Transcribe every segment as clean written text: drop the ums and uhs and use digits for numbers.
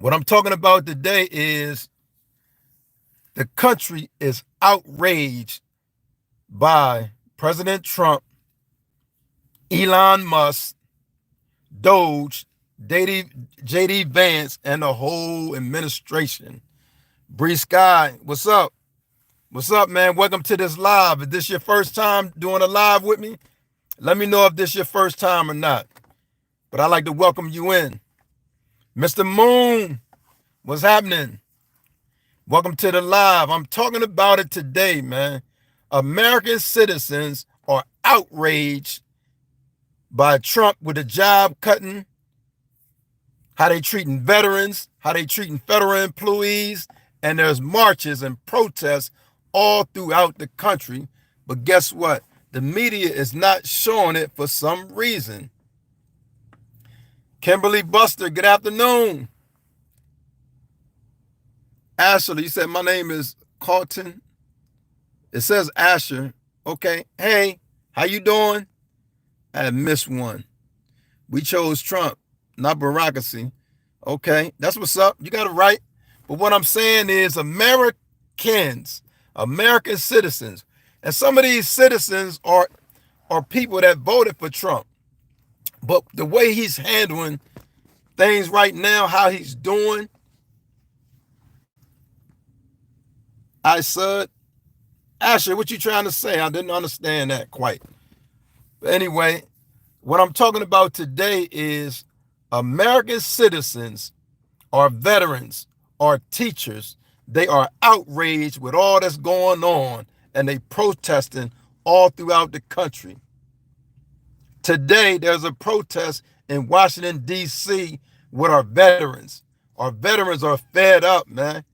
What I'm talking about today is the country is outraged by President Trump, Elon Musk, Doge, JD Vance, and the whole administration. Bree Sky, what's up? What's up, man? Welcome to this live. Is this your first time doing a live with me? Let me know if this your first time or not. But I'd like to welcome you in. Mr. Moon, what's happening? Welcome to the live. I'm talking about it today, man. American citizens are outraged by Trump with the job cutting, how they treating veterans, how they treating federal employees, and there's marches and protests all throughout the country. But guess what? The media is not showing it for some reason. Kimberly Buster, good afternoon. Ashley, you said my name is Carlton. It says Asher. Okay. Hey, how you doing? I missed one. We chose Trump, not bureaucracy. Okay, that's what's up. You got it right. But what I'm saying is American citizens, and some of these citizens are people that voted for Trump. But the way he's handling things right now, how he's doing, I said, Asher, what you trying to say? I didn't understand that quite. But anyway, what I'm talking about today is American citizens or veterans or teachers. They are outraged with all that's going on, and they protesting all throughout the country. Today, there's a protest in Washington, D.C. with our veterans. Our veterans are fed up, man.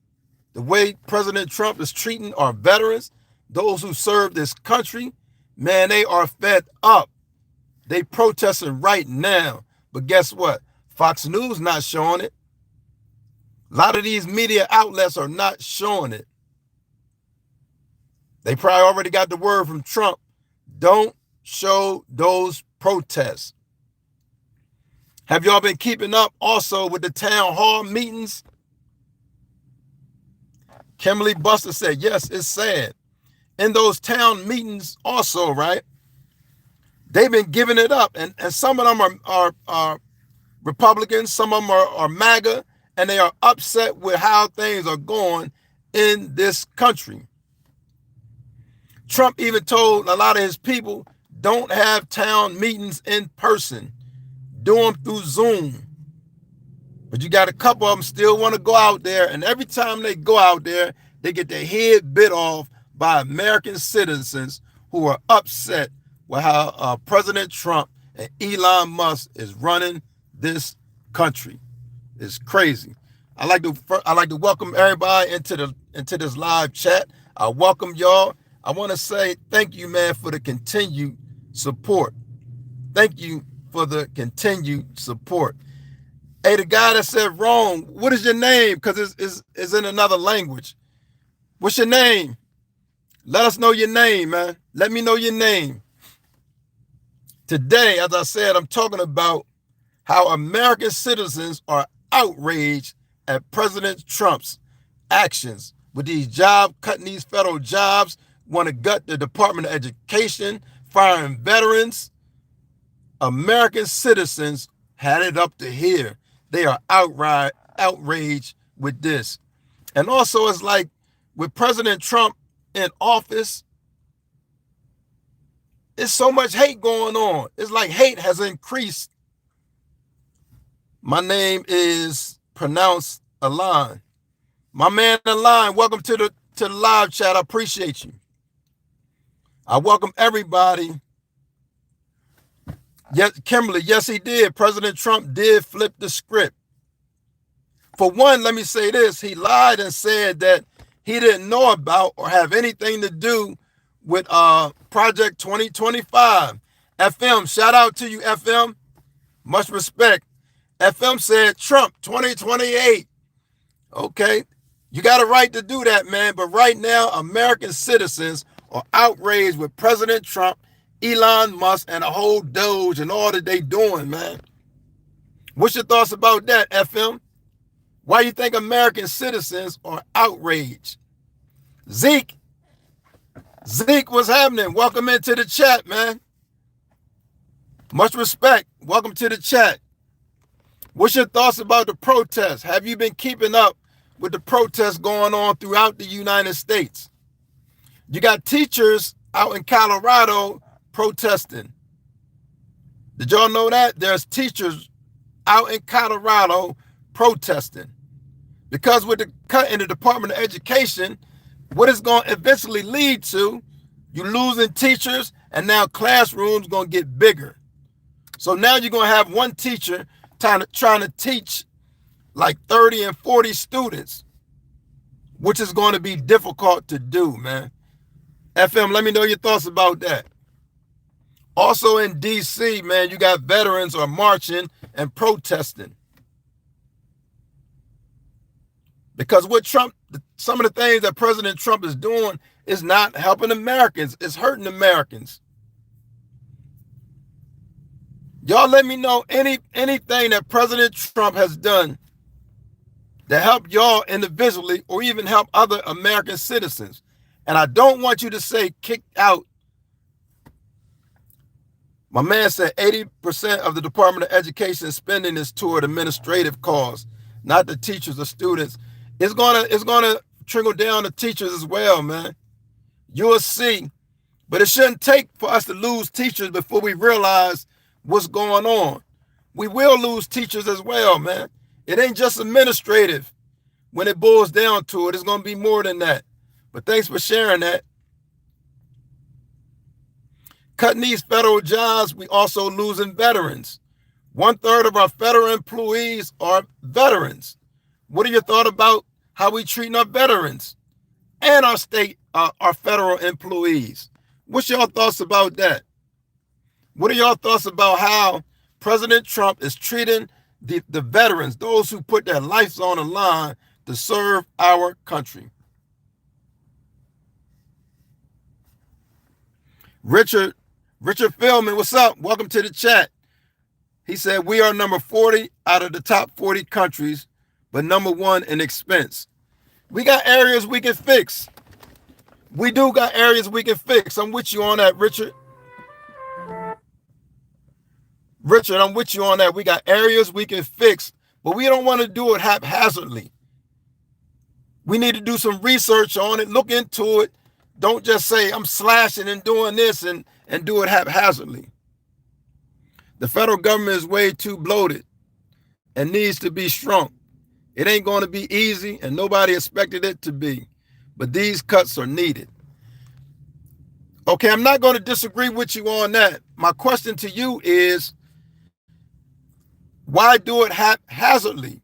The way President Trump is treating our veterans, those who serve this country, man, they are fed up. They protesting right now. But guess what? Fox News not showing it. A lot of these media outlets are not showing it. They probably already got the word from Trump. Don't show those protests. Have y'all been keeping up also with the town hall meetings? Kimberly Buster said, yes, it's sad. In those town meetings also, right? They've been giving it up. And some of them are Republicans, some of them are MAGA, and they are upset with how things are going in this country. Trump even told a lot of his people, don't have town meetings in person. Do them through Zoom. But you got a couple of them still want to go out there, and every time they go out there, they get their head bit off by American citizens who are upset with how President Trump and Elon Musk is running this country. It's crazy. I like to welcome everybody into this live chat. I welcome y'all. I want to say thank you, man, for the continued support. Thank you for the continued support. Hey, the guy that said wrong, what is your name? Because it's in another language. What's your name? Let us know your name, man. Let me know your name. Today, as I said, I'm talking about how American citizens are outraged at President Trump's actions with these cutting these federal jobs, want to gut the Department of Education, firing veterans. American citizens had it up to here. They are outraged with this. And also, it's like with President Trump in office, it's so much hate going on. It's like hate has increased. My name is pronounced Alon. My man Alon, welcome to the live chat. I appreciate you. I welcome everybody. Yes, Kimberly, yes, he did. President Trump did flip the script. For one, let me say this. He lied and said that he didn't know about or have anything to do with Project 2025. FM, shout out to you, FM. Much respect. FM said Trump 2028. Okay, you got a right to do that, man. But right now, American citizens are outraged with President Trump, Elon Musk, and a whole Doge and all that they doing, man. What's your thoughts about that, FM? Why you think American citizens are outraged? Zeke, what's happening? Welcome into the chat, man. Much respect. Welcome to the chat. What's your thoughts about the protests? Have you been keeping up with the protests going on throughout the United States? You got teachers out in Colorado protesting. Did y'all know that? There's teachers out in Colorado protesting. Because with the cut in the Department of Education, what it's going to eventually lead to, you losing teachers, and now classrooms going to get bigger. So now you're going to have one teacher trying to teach like 30 and 40 students, which is going to be difficult to do, man. FM, let me know your thoughts about that. Also in D.C., man, you got veterans are marching and protesting. Because what some of the things that President Trump is doing is not helping Americans. It's hurting Americans. Y'all let me know anything that President Trump has done to help y'all individually or even help other American citizens. And I don't want you to say kicked out. My man said 80% of the Department of Education spending is toward administrative costs, not the teachers or students. It's gonna trickle down to teachers as well, man. You'll see. But it shouldn't take for us to lose teachers before we realize what's going on. We will lose teachers as well, man. It ain't just administrative. When it boils down to it, it's going to be more than that. But thanks for sharing that. Cutting these federal jobs, we also losing veterans. 1/3 of our federal employees are veterans. What are your thoughts about how we treating our veterans and our state, our federal employees? What's your thoughts about that? What are your thoughts about how President Trump is treating the veterans, those who put their lives on the line to serve our country? Richard Philman, what's up? Welcome to the chat. He said, we are number 40 out of the top 40 countries, but number 1 in expense. We got areas we can fix. We do got areas we can fix. I'm with you on that, Richard. I'm with you on that. We got areas we can fix, but we don't want to do it haphazardly. We need to do some research on it, look into it. Don't just say, I'm slashing and doing this and do it haphazardly. The federal government is way too bloated and needs to be shrunk. It ain't going to be easy, and nobody expected it to be, but these cuts are needed. Okay, I'm not going to disagree with you on that. My question to you is, why do it haphazardly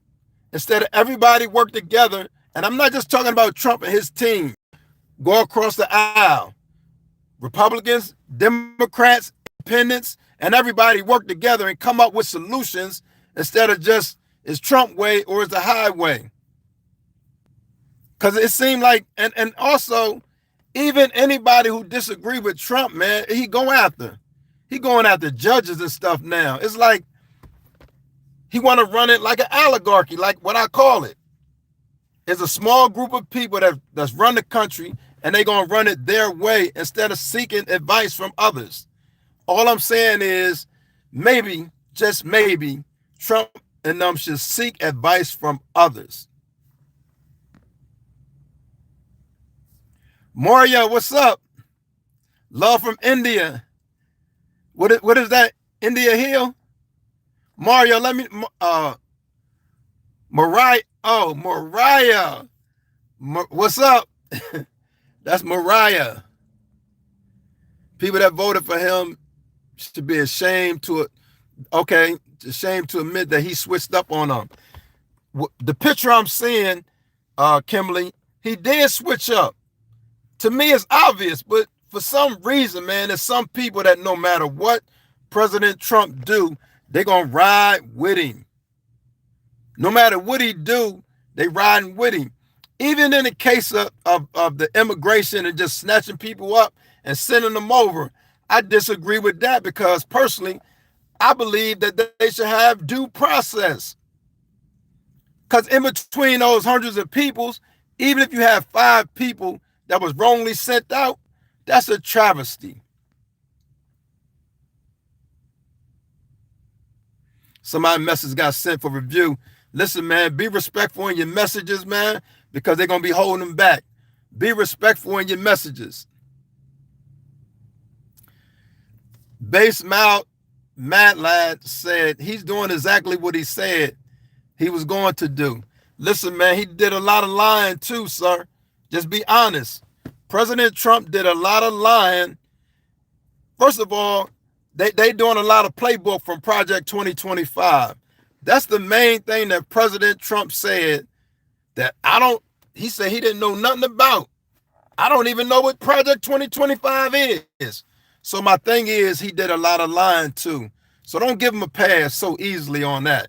instead of everybody work together? And I'm not just talking about Trump and his team. Go across the aisle. Republicans, Democrats, independents, and everybody work together and come up with solutions instead of just is Trump way or is the highway. Because it seemed like, and also, even anybody who disagree with Trump, man, he going after judges and stuff now. It's like he want to run it like an oligarchy, like what I call it. It's a small group of people that's run the country, and they're going to run it their way instead of seeking advice from others. All I'm saying is maybe, just maybe, Trump and them should seek advice from others. Mario, what's up? Love from India. What is that? India Hill? Mario, let me, Mariah. Oh, Mariah. What's up? That's Mariah. People that voted for him should be ashamed to admit that he switched up on them. The picture I'm seeing, Kimberly, he did switch up. To me, it's obvious, but for some reason, man, there's some people that no matter what President Trump do, they're going to ride with him. No matter what he do, they riding with him. Even in the case of the immigration and just snatching people up and sending them over, I disagree with that because personally, I believe that they should have due process. Because in between those hundreds of peoples, even if you have 5 people that was wrongly sent out, that's a travesty. Somebody's message got sent for review. Listen, man, be respectful in your messages, man, because they're going to be holding them back. Be respectful in your messages. Base Mount Mad Lad said he's doing exactly what he said he was going to do. Listen, man, he did a lot of lying too, sir. Just be honest. President Trump did a lot of lying. First of all, they doing a lot of playbook from Project 2025. That's the main thing that President Trump said that he said he didn't know nothing about. I don't even know what Project 2025 is. So my thing is he did a lot of lying too. So don't give him a pass so easily on that.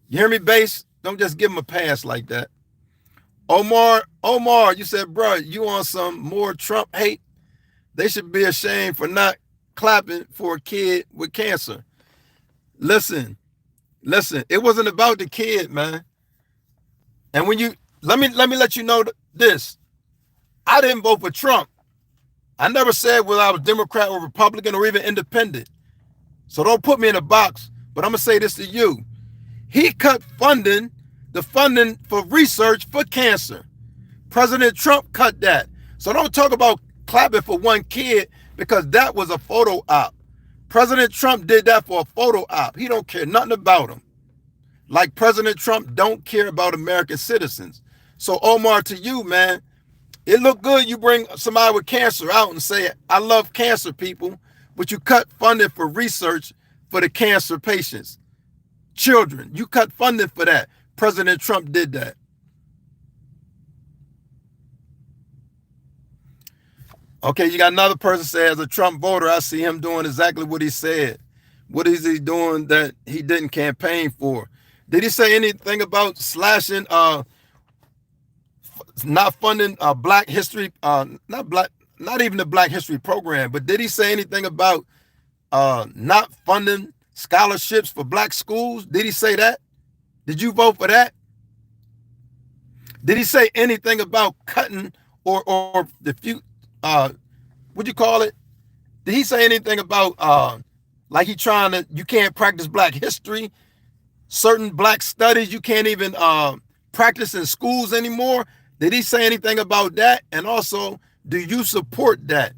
You hear me, Base? Don't just give him a pass like that. Omar, you said, bro, you on some more Trump hate? They should be ashamed for not clapping for a kid with cancer. Listen, it wasn't about the kid, man. And when you let me let you know this. I didn't vote for Trump. I never said whether I was Democrat or Republican or even independent. So don't put me in a box, but I'm gonna say this to you. He cut the funding for research for cancer. President Trump cut that. So don't talk about clapping for one kid because that was a photo op. President Trump did that for a photo op. He don't care nothing about them. Like President Trump don't care about American citizens. So Omar, to you, man, it look good you bring somebody with cancer out and say, I love cancer people, but you cut funding for research for the cancer patients. Children, you cut funding for that. President Trump did that. Okay, you got another person say, as a Trump voter, I see him doing exactly what he said. What is he doing that he didn't campaign for? Did he say anything about slashing, not funding Black history, not even the Black History program, but did he say anything about not funding scholarships for Black schools? Did he say that? Did you vote for that? Did he say anything about cutting or the few, what'd you call it? Did he say anything about like he trying to, you can't practice Black history, certain Black studies you can't even practice in schools anymore? Did he say anything about that? And also, do you support that?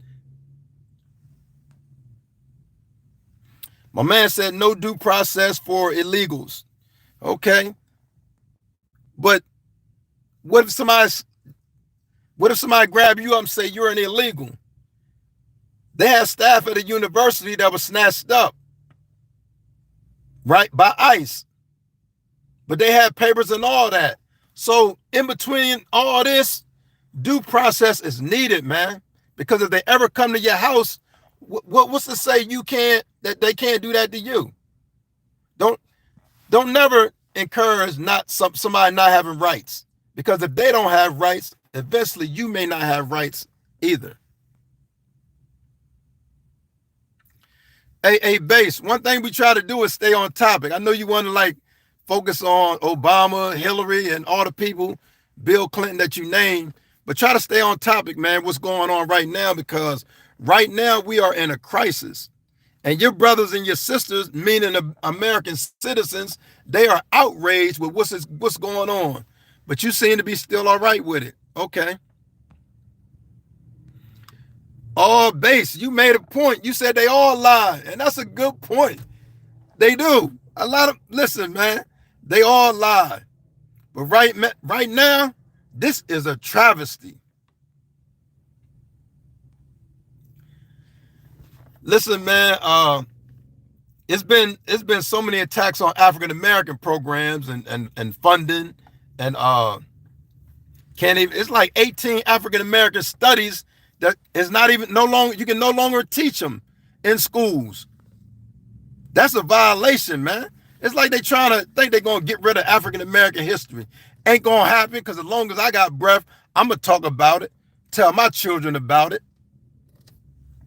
My man said no due process for illegals. Okay. But what if somebody grab you up and say you're an illegal? They had staff at a university that was snatched up, right, by ICE. But they had papers and all that. So in between all this, due process is needed, man. Because if they ever come to your house, what's to say that they can't do that to you? Don't never encourage somebody not having rights. Because if they don't have rights, eventually you may not have rights either. Hey, Base, one thing we try to do is stay on topic. I know you want to focus on Obama, Hillary, and all the people, Bill Clinton that you named, but try to stay on topic, man, what's going on right now, because right now we are in a crisis. And your brothers and your sisters, meaning the American citizens, they are outraged with what's going on. But you seem to be still all right with it. Okay. Oh, Base, you made a point. You said they all lie, and that's a good point. They do. Listen, man, they all lie. But right now, this is a travesty. Listen, man, it's been so many attacks on African American programs and funding, and can't even, it's like 18 African American studies that is not even you can no longer teach them in schools. That's a violation, man. It's like they trying to think they're gonna get rid of African American history. Ain't gonna happen, because as long as I got breath, I'm gonna talk about it, tell my children about it.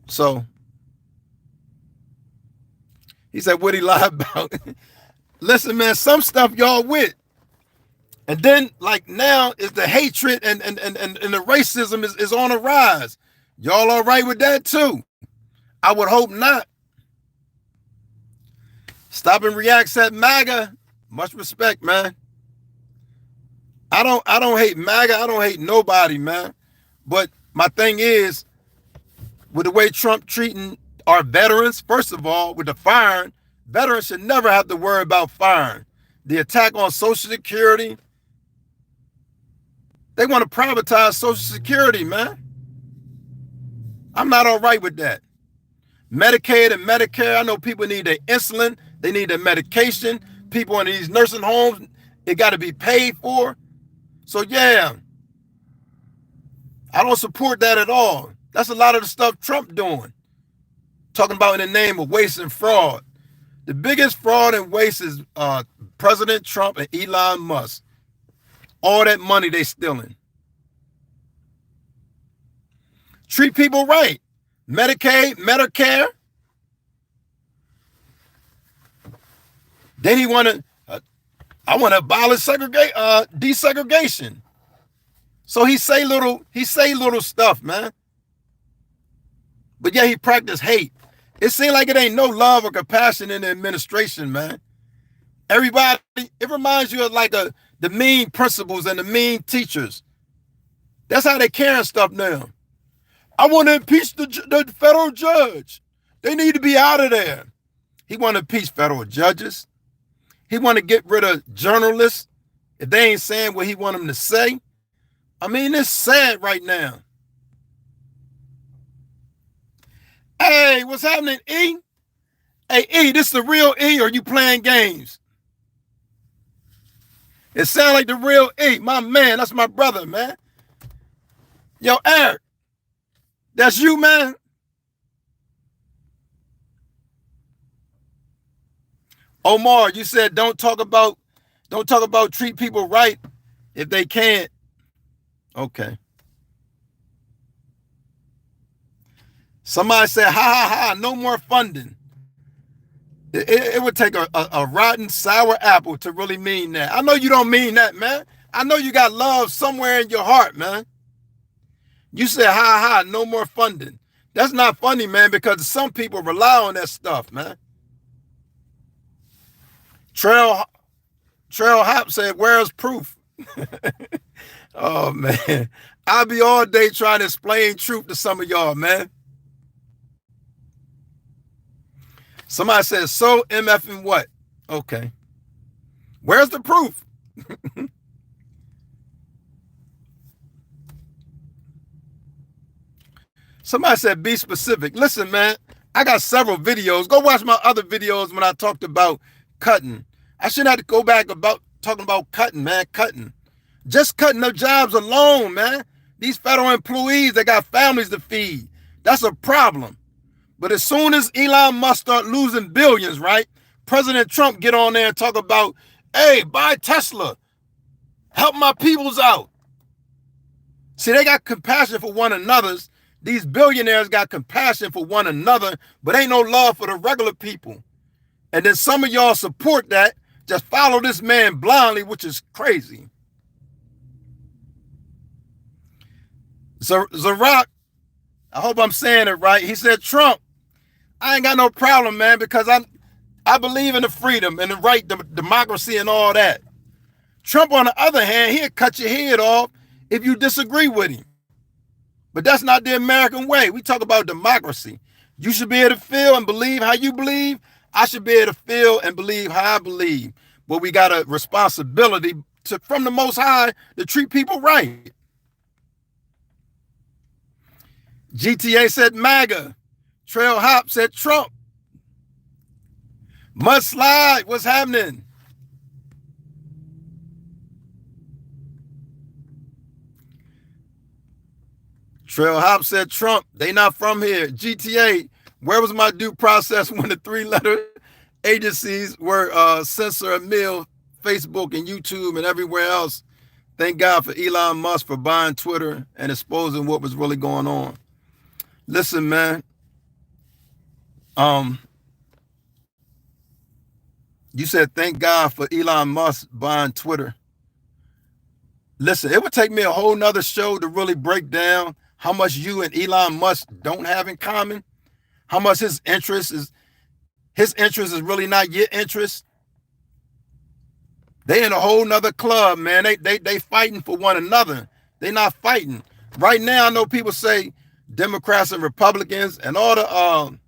So he said, what he lied about? Listen, man, some stuff y'all with. And then like now is the hatred and the racism is on a rise. Y'all all right with that too? I would hope not. Stop and React said MAGA. Much respect, man. I don't hate MAGA. I don't hate nobody, man. But my thing is, with the way Trump treating our veterans, first of all, with the firing, veterans should never have to worry about firing. The attack on Social Security, they want to privatize Social Security, man. I'm not all right with that. Medicaid and Medicare, I know people need their insulin, they need their medication. People in these nursing homes, it got to be paid for. So yeah, I don't support that at all. That's a lot of the stuff Trump doing. Talking about in the name of waste and fraud. The biggest fraud and waste is President Trump and Elon Musk. All that money they stealing. Treat people right. Medicaid, Medicare. Then he I want to abolish desegregation. So he say little stuff, man. But yeah, he practiced hate. It seems like it ain't no love or compassion in the administration, man. Everybody, it reminds you of like the mean principals and the mean teachers. That's how they carrying stuff now. I want to impeach the federal judge. They need to be out of there. He want to impeach federal judges. He want to get rid of journalists if they ain't saying what he want them to say. I mean, it's sad right now. Hey, what's happening, E? Hey, E, this the real E, or you playing games? It sounds like the real E. My man, that's my brother, man. Yo, Eric, that's you, man? Omar, you said don't talk about treat people right if they can't. Okay. Somebody said, ha, ha, ha, no more funding. It would take a rotten, sour apple to really mean that. I know you don't mean that, man. I know you got love somewhere in your heart, man. You said, ha, ha, no more funding. That's not funny, man, because some people rely on that stuff, man. Trail Hop said, where's proof? Oh, man. I'll be all day trying to explain truth to some of y'all, man. Somebody says, so MF and what? Okay. Where's the proof? Somebody said, be specific. Listen, man, I got several videos. Go watch my other videos when I talked about cutting. I shouldn't have to go back about talking about cutting, man, cutting. Just cutting their jobs alone, man. These federal employees, they got families to feed. That's a problem. But as soon as Elon Musk start losing billions, right? President Trump get on there and talk about, hey, buy Tesla. Help my peoples out. See, they got compassion for one another. These billionaires got compassion for one another, but ain't no love for the regular people. And then some of y'all support that, just follow this man blindly, which is crazy. Zarak, I hope I'm saying it right. He said, Trump, I ain't got no problem, man, because I believe in the freedom and the right, the democracy and all that. Trump, on the other hand, he'll cut your head off if you disagree with him. But that's not the American way. We talk about democracy. You should be able to feel and believe how you believe. I should be able to feel and believe how I believe. But we got a responsibility from the Most High to treat people right. GTA said MAGA. Trail Hop said Trump. Mudslide, what's happening? Trail Hop said Trump. They not from here. GTA, where was my due process when the 3-letter agencies were censor a mill, Facebook and YouTube and everywhere else? Thank God for Elon Musk for buying Twitter and exposing what was really going on. Listen, man. You said thank God for Elon Musk buying Twitter. Listen, it would take me a whole nother show to really break down how much you and Elon Musk don't have in common, how much his interest is really not your interest. They in a whole nother club, man. They fighting for one another. They not fighting. Right now, I know people say Democrats and Republicans and all the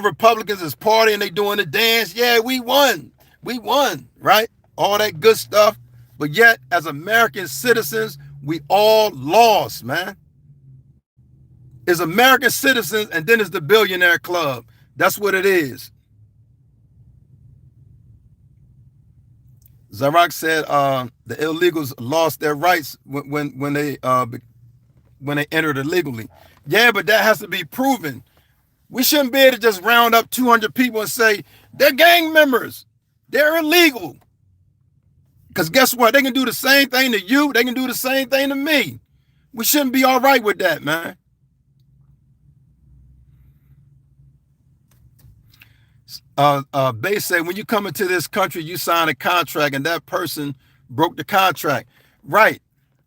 Republicans is partying, they doing the dance. Yeah, we won. We won, right? All that good stuff. But yet, as American citizens, we all lost, man. It's American citizens and then it's the billionaire club. That's what it is. Zarak said the illegals lost their rights when they entered illegally. Yeah, but that has to be proven. We shouldn't be able to just round up 200 people and say they're gang members. They're illegal. Because guess what? They can do the same thing to you. They can do the same thing to me. We shouldn't be all right with that, man. Bay said, when you come into this country, you sign a contract and that person broke the contract. Right.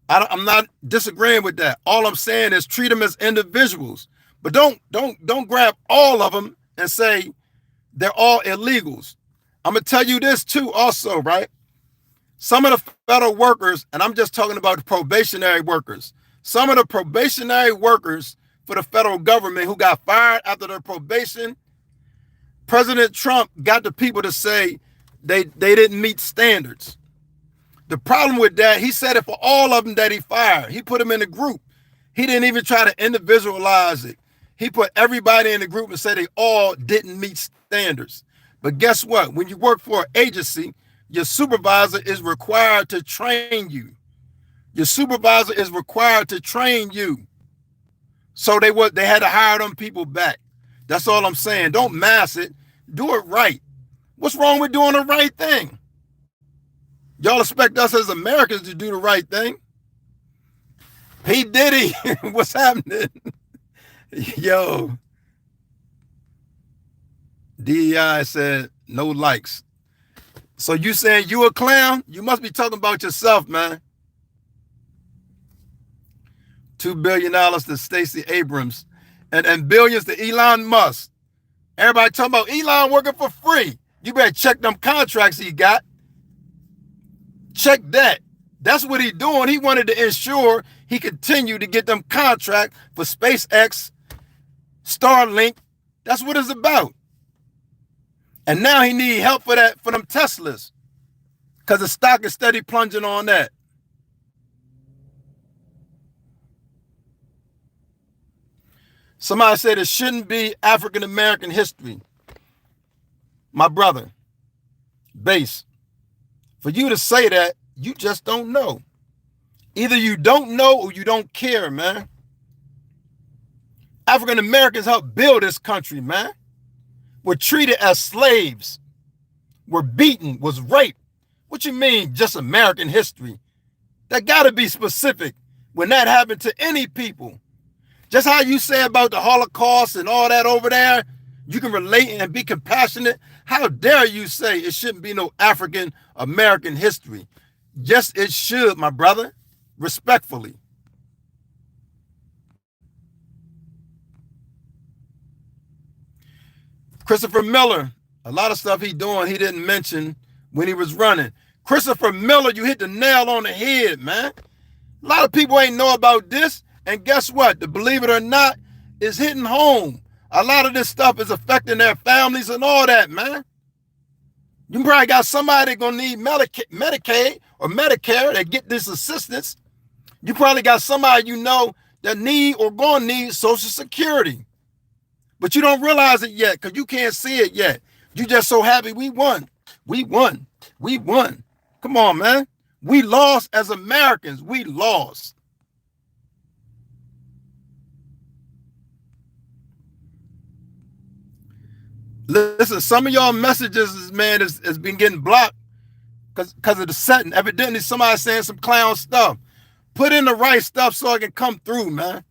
I'm not disagreeing with that. All I'm saying is treat them as individuals. But don't grab all of them and say they're all illegals. I'm going to tell you this too also, right? Some of the federal workers, and I'm just talking about the probationary workers, some of the probationary workers for the federal government who got fired after their probation, President Trump got the people to say they didn't meet standards. The problem with that, he said it for all of them that he fired. He put them in a group. He didn't even try to individualize it. He put everybody in the group and said they all didn't meet standards. But guess what? When you work for an agency, your supervisor is required to train you. Your supervisor is required to train you. So they had to hire them people back. That's all I'm saying. Don't mass it. Do it right. What's wrong with doing the right thing? Y'all expect us as Americans to do the right thing? P. Diddy, what's happening? Yo. DEI said no likes. So you saying you a clown? You must be talking about yourself, man. $2 billion to Stacey Abrams and billions to Elon Musk. Everybody talking about Elon working for free. You better check them contracts he got. Check that. That's what he's doing. He wanted to ensure he continued to get them contract for SpaceX, Starlink. That's what it's about. And now he need help for them Teslas. Because the stock is steady plunging on that. Somebody said it shouldn't be African American history. My brother, Base, for you to say that, you just don't know. Either you don't know or you don't care, man. African Americans helped build this country, man. Were treated as slaves. Were beaten, was raped. What you mean, just American history? That got to be specific when that happened to any people. Just how you say about the Holocaust and all that over there, you can relate and be compassionate. How dare you say it shouldn't be no African American history? Yes, it should, my brother. Respectfully. Christopher Miller, a lot of stuff he doing he didn't mention when he was running. Christopher Miller, you hit the nail on the head, man. A lot of people ain't know about this. And guess what? To believe it or not, it's hitting home. A lot of this stuff is affecting their families and all that, man. You probably got somebody gonna need Medicaid or Medicare that get this assistance. You probably got somebody you know that need or gonna need Social Security. But you don't realize it yet because you can't see it yet. You just so happy we won. We won. We won. Come on, man. We lost as Americans. We lost. Listen, some of y'all messages, man, has been getting blocked because of the setting. Evidently, somebody saying some clown stuff. Put in the right stuff so it can come through, man.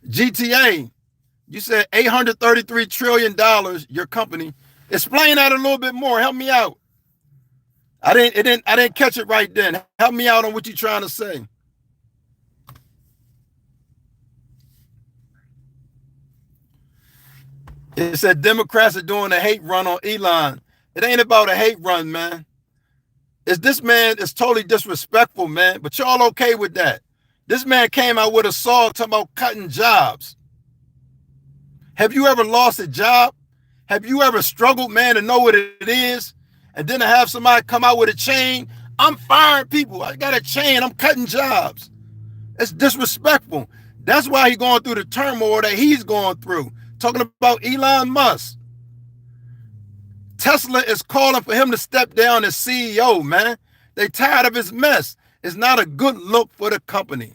GTA, You said $833 trillion, your company. Explain that a little bit more. Help me out. I didn't catch it right then. Help me out on what you're trying to say. It said Democrats are doing a hate run on Elon. It ain't about a hate run, man. This man is totally disrespectful, man. But y'all okay with that? This man came out with a saw talking about cutting jobs. Have you ever lost a job? Have you ever struggled, man, to know what it is? And then to have somebody come out with a chain? I'm firing people. I got a chain. I'm cutting jobs. It's disrespectful. That's why he's going through the turmoil that he's going through. Talking about Elon Musk. Tesla is calling for him to step down as CEO, man. They tired of his mess. It's not a good look for the company.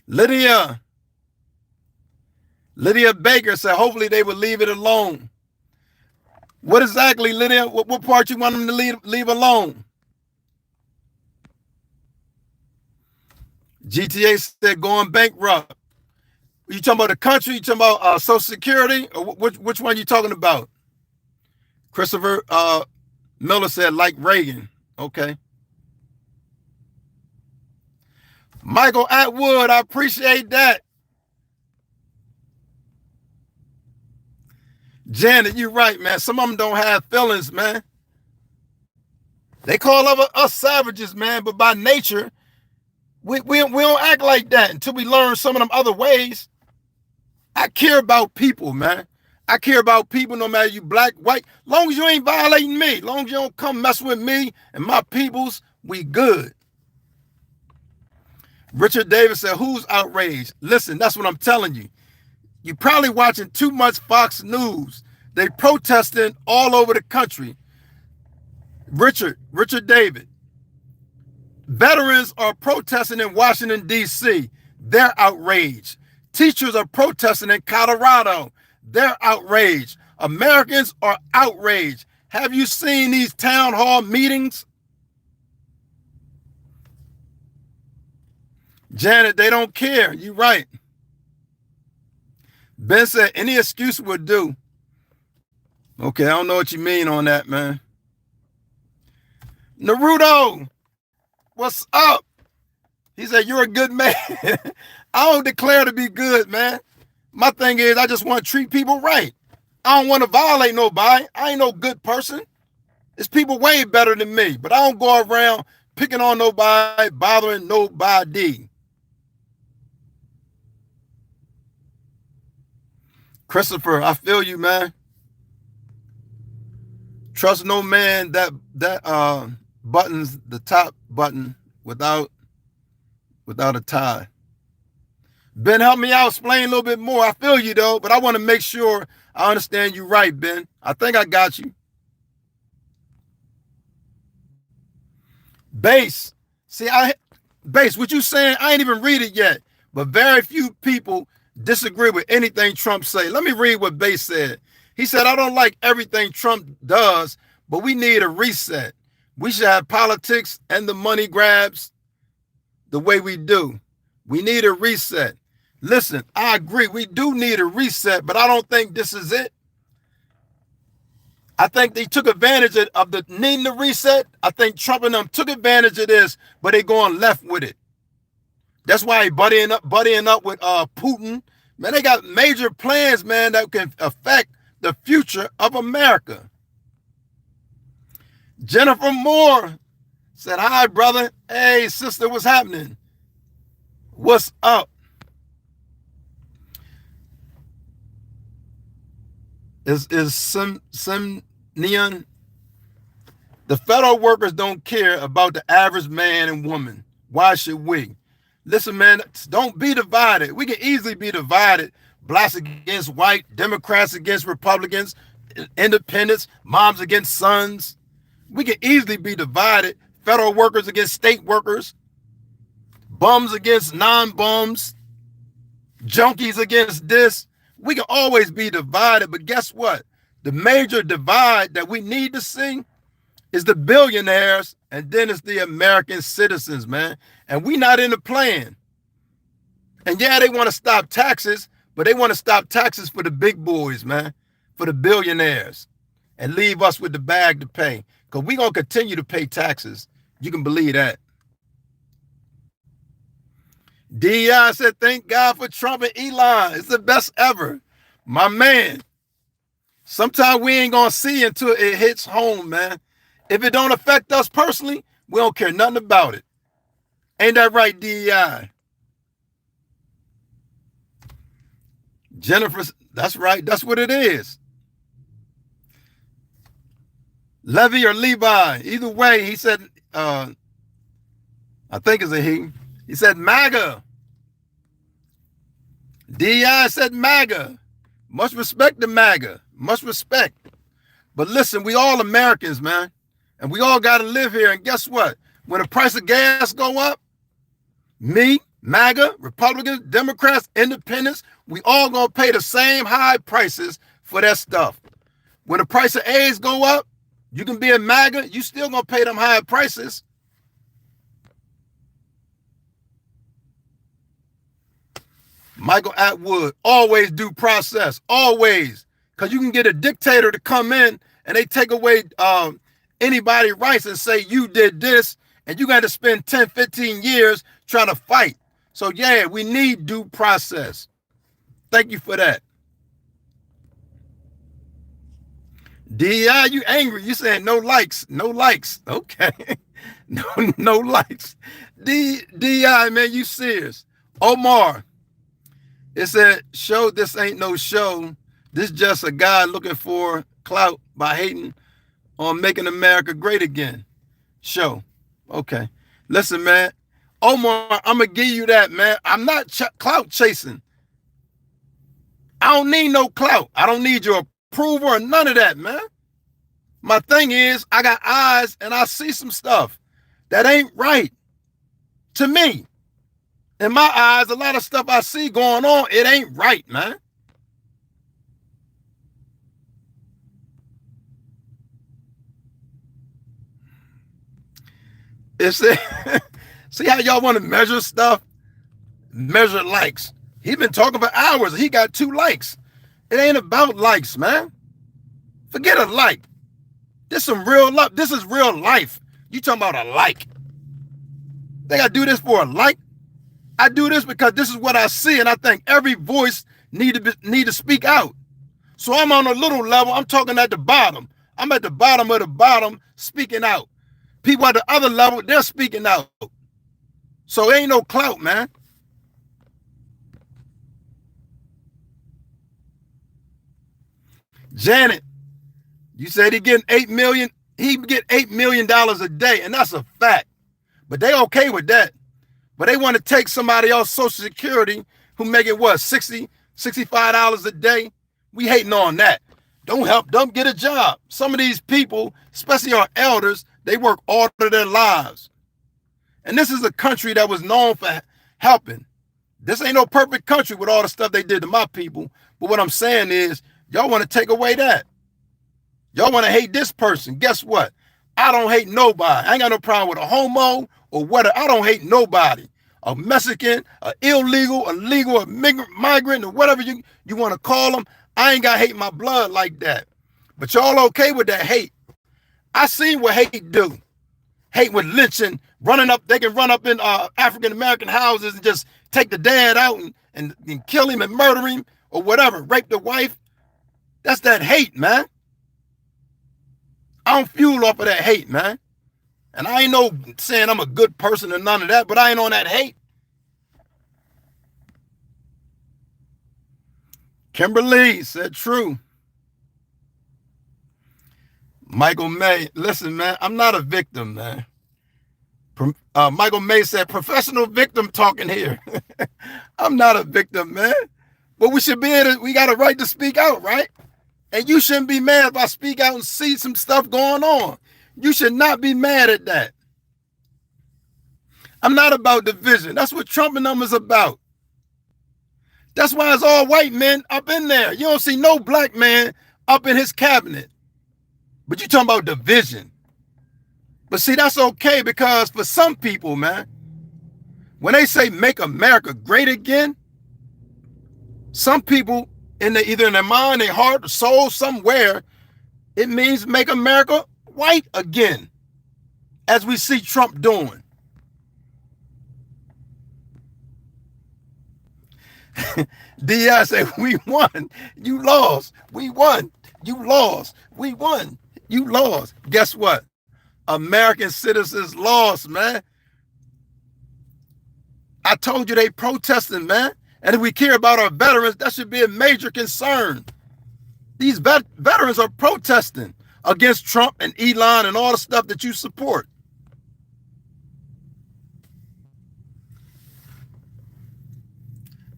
Lydia Baker said, hopefully they will leave it alone. What exactly, Lydia? What part you want them to leave alone? GTA said going bankrupt. You talking about the country? You talking about Social Security? Or which one you talking about? Christopher Miller said like Reagan. Okay. Michael Atwood, I appreciate that. Janet, you're right, man. Some of them don't have feelings, man. They call us savages, man, but by nature, we don't act like that until we learn some of them other ways. I care about people, man. I care about people no matter you black, white. Long as you ain't violating me, long as you don't come mess with me and my peoples, we good. Richard Davis said, who's outraged? Listen, that's what I'm telling you. You're probably watching too much Fox News. They protesting all over the country. Richard David. Veterans are protesting in Washington, D.C. They're outraged. Teachers are protesting in Colorado. They're outraged. Americans are outraged. Have you seen these town hall meetings? Janet, they don't care. You're right. Ben said any excuse would do. Okay, I don't know what you mean on that, man. Naruto, what's up? He said, you're a good man. I don't declare to be good, man. My thing is, I just want to treat people right. I don't want to violate nobody. I ain't no good person. There's people way better than me, but I don't go around picking on nobody, bothering nobody. Christopher, I feel you, man. Trust no man that buttons the top button without a tie. Ben, help me out. Explain a little bit more. I feel you, though, but I want to make sure I understand you right, Ben. I think I got you. Base. See, Base, what you saying, I ain't even read it yet, but very few people disagree with anything Trump say. Let me read what Base said. He said, I don't like everything Trump does, but we need a reset. We should have politics and the money grabs the way we do. We need a reset. Listen, I agree. We do need a reset, but I don't think this is it. I think they took advantage of the needing a reset. I think Trump and them took advantage of this, but they going left with it. That's why he buddying up with Putin. Man, they got major plans, man, that can affect the future of America. Jennifer Moore said, hi, brother. Hey, sister, what's happening? What's up? Is some neon? The federal workers don't care about the average man and woman. Why should we? Listen, man, don't be divided. We can easily be divided. Blacks against white, Democrats against Republicans, independents, moms against sons. We can easily be divided. Federal workers against state workers, bums against non-bums, junkies against this. We can always be divided, but guess what? The major divide that we need to see is the billionaires, and then it's the American citizens, man. And we not in the plan. And yeah, they want to stop taxes, But they want to stop taxes for the big boys, man, for the billionaires, and leave us with the bag to pay. Because we're going to continue to pay taxes. You can believe that. DEI said, thank God for Trump and Elon. It's the best ever. My man. Sometimes we ain't going to see until it hits home, man. If it don't affect us personally, we don't care nothing about it. Ain't that right, DEI? Jennifer, that's right. That's what it is. Levy or Levi. Either way, he said, I think it's a he. He said MAGA. DEI said MAGA. Much respect to MAGA. Much respect. But listen, we all Americans, man. And we all got to live here. And guess what? When the price of gas go up, me, MAGA, Republicans, Democrats, Independents, we all going to pay the same high prices for that stuff. When the price of eggs go up, you can be a MAGA, you still going to pay them high prices. Michael Atwood, always due process, always. Because you can get a dictator to come in and they take away anybody's rights and say you did this, and you got to spend 10, 15 years trying to fight. So yeah, we need due process. Thank you for that. DEI, you angry. You saying no likes, no likes. Okay. no likes. DEI, man, you serious. Omar, it said, show this ain't no show. This just a guy looking for clout by hating on making America great again. Show. Okay. Listen, man. Omar, I'm going to give you that, man. I'm not clout chasing. I don't need no clout. I don't need your approval or none of that, man. My thing is, I got eyes and I see some stuff that ain't right to me. In my eyes, a lot of stuff I see going on, it ain't right, man. It's see how y'all want to measure stuff? Measure likes. He been talking for hours. He got 2 likes. It ain't about likes, man. Forget a like. This some real love. This is real life. You talking about a like. Think I do this for a like? I do this because this is what I see, and I think every voice need to speak out. So I'm on a little level. I'm talking at the bottom. I'm at the bottom of the bottom speaking out. People at the other level, they're speaking out. So ain't no clout, man. Janet, you said he getting $8 million. He get $8 million a day, and that's a fact. But they okay with that. But they want to take somebody else's Social Security who make it what, $60, $65 a day? We hating on that. Don't help them get a job. Some of these people, especially our elders, they work all of their lives. And this is a country that was known for helping. This ain't no perfect country with all the stuff they did to my people. But what I'm saying is, y'all want to take away that. Y'all want to hate this person. Guess what? I don't hate nobody. I ain't got no problem with a homo or whatever. I don't hate nobody. A Mexican, a illegal, a legal, a migrant, or whatever you want to call them. I ain't got to hate my blood like that. But y'all okay with that hate. I seen what hate do. Hate with lynching, running up. They can run up in African-American houses and just take the dad out and kill him and murder him or whatever. Rape the wife. That's that hate, man. I don't fuel off of that hate, man. And I ain't no saying I'm a good person or none of that, but I ain't on that hate. Kimberly said true. Michael May, listen, man, I'm not a victim, man. Michael May said, professional victim talking here. I'm not a victim, man. But we should be able to, we got a right to speak out, right? And you shouldn't be mad if I speak out and see some stuff going on. You should not be mad at that. I'm not about division. That's what Trump and them is about. That's why it's all white men up in there. You don't see no black man up in his cabinet. But you talking about division. But see, that's okay because for some people, man, when they say make America great again, Some people, either in their mind, their heart, or soul, somewhere, it means make America white again, as we see Trump doing. D.I. said, we won, you lost. We won, you lost. We won, you lost. Guess what? American citizens lost, man. I told you they protesting, man. And if we care about our veterans, that should be a major concern. These veterans are protesting against Trump and Elon and all the stuff that you support.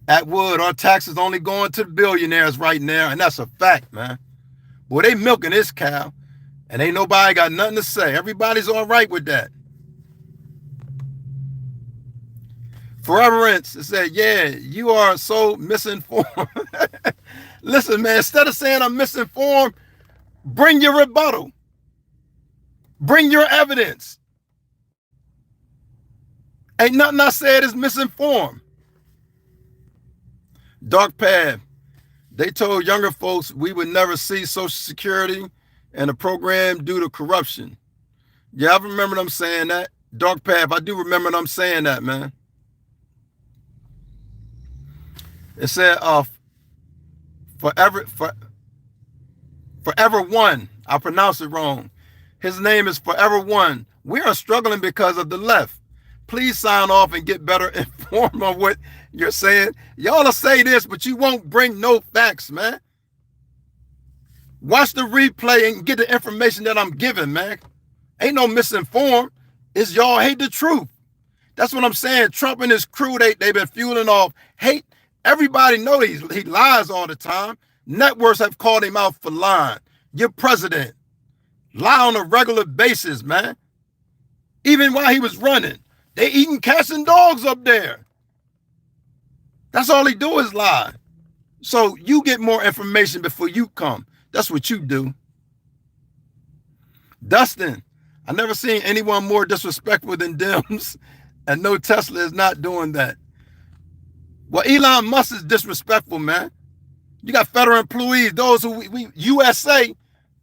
Atwood, our taxes only going to the billionaires right now, and that's a fact, man. Boy, they milking this cow, and ain't nobody got nothing to say. Everybody's all right with that. Foreverance, it said, yeah, you are so misinformed. Listen, man, instead of saying I'm misinformed, bring your rebuttal. Bring your evidence. Ain't nothing I said is misinformed. Dark Path, they told younger folks we would never see Social Security and the program due to corruption. Yeah, I remember them saying that. Dark Path, I do remember them saying that, man. It said, forever one. I pronounced it wrong. His name is Forever One. We are struggling because of the left. Please sign off and get better informed on what you're saying. Y'all will say this, but you won't bring no facts, man. Watch the replay and get the information that I'm giving, man. Ain't no misinformed. It's y'all hate the truth. That's what I'm saying. Trump and his crew, they've been fueling off hate. Everybody knows he lies all the time. Networks have called him out for lying. Your president lie on a regular basis, man. Even while he was running, they eating cats and dogs up there. That's all he do is lie. So you get more information before you come. That's what you do. Dustin, I never seen anyone more disrespectful than Dems, and no, Tesla is not doing that. Well, Elon Musk is disrespectful, man. You got federal employees, those who we USA.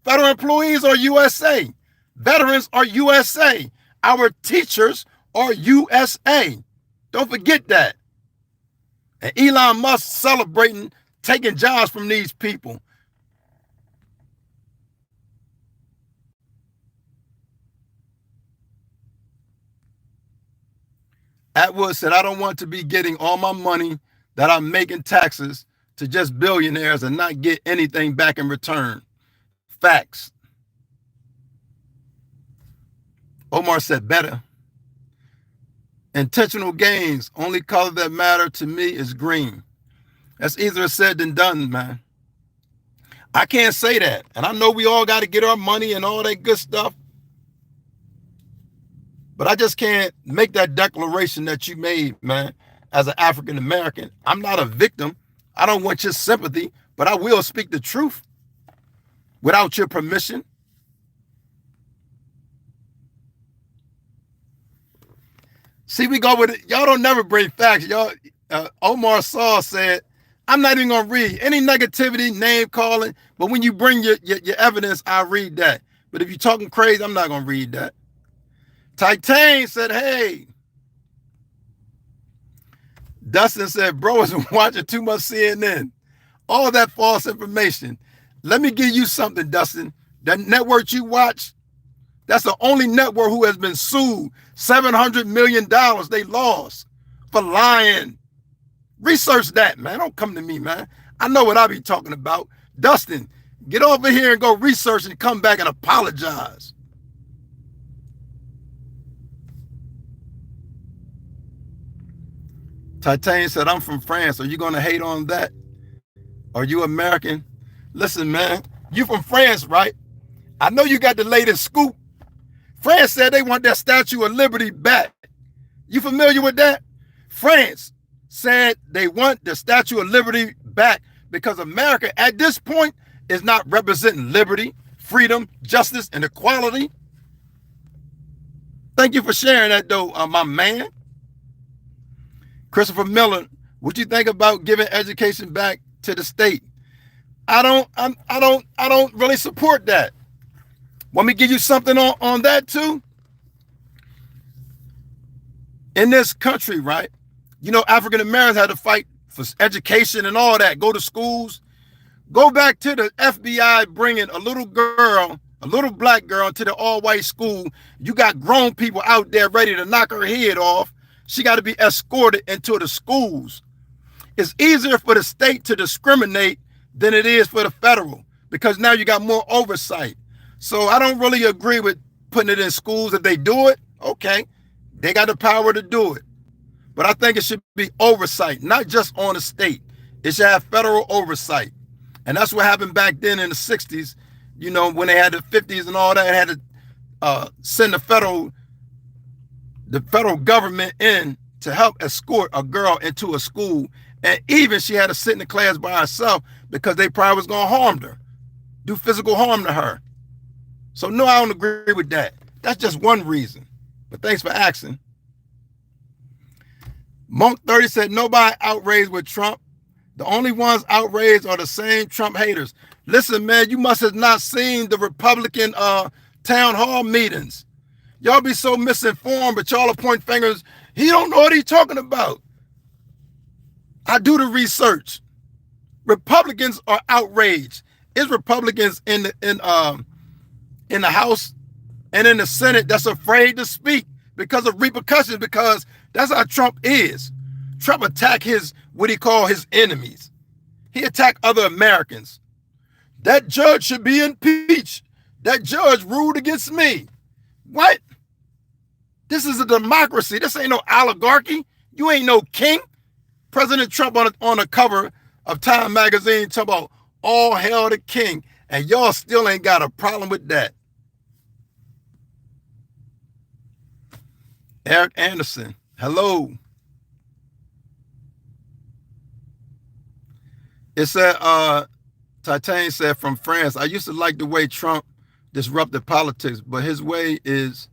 Federal employees are USA. Veterans are USA. Our teachers are USA. Don't forget that. And Elon Musk celebrating taking jobs from these people. Atwood said, I don't want to be getting all my money that I'm making taxes to just billionaires and not get anything back in return. Facts. Omar said, better. Intentional gains, only color that matter to me is green. That's easier said than done, man. I can't say that. And I know we all got to get our money and all that good stuff. But I just can't make that declaration that you made, man, as an African American. I'm not a victim. I don't want your sympathy, but I will speak the truth without your permission. See, we go with it. Y'all don't never bring facts. Y'all, Omar Saw said, I'm not even going to read any negativity, name calling, but when you bring your evidence, I'll read that. But if you're talking crazy, I'm not going to read that. Titan said, hey. Dustin said, bro is watching too much CNN. All that false information. Let me give you something, Dustin. That network you watch, that's the only network who has been sued. $700 million they lost for lying. Research that, man. Don't come to me, man. I know what I be talking about. Dustin, get over here and go research and come back and apologize. Titan said, I'm from France. Are you going to hate on that? Are you American? Listen, man, you from France, right? I know you got the latest scoop. France said they want their Statue of Liberty back. You familiar with that? France said they want the Statue of Liberty back because America at this point is not representing liberty, freedom, justice, and equality. Thank you for sharing that, though, my man. Christopher Miller, what you think about giving education back to the state. I don't really support that. Want me to give you something on that too? In this country, right? You know, African Americans had to fight for education and all that, go to schools. Go back to the FBI bringing a little girl, a little black girl, to the all-white school. You got grown people out there ready to knock her head off. She got to be escorted into the schools. It's easier for the state to discriminate than it is for the federal, because now you got more oversight. So I don't really agree with putting it in schools. If they do it, okay, they got the power to do it. But I think it should be oversight, not just on the state. It should have federal oversight. And that's what happened back then in the 60s, you know, when they had the 50s and all that, and had to send the federal government in to help escort a girl into a school. And even she had to sit in the class by herself because they probably was going to harm her, do physical harm to her. So no, I don't agree with that. That's just one reason. But thanks for asking. Monk 30 said, nobody outraged with Trump. The only ones outraged are the same Trump haters. Listen, man, you must have not seen the Republican town hall meetings. Y'all be so misinformed, but y'all are pointing fingers. He don't know what he's talking about. I do the research. Republicans are outraged. It's Republicans in the House and in the Senate that's afraid to speak because of repercussions, because that's how Trump is. Trump attack what he call his enemies. He attacked other Americans. That judge should be impeached. That judge ruled against me. What? This is a democracy. This ain't no oligarchy. You ain't no king. President Trump on the cover of Time magazine talking about all hail the king, and y'all still ain't got a problem with that. Eric Anderson, hello. It said, Titan said from France, I used to like the way Trump disrupted politics, but his way is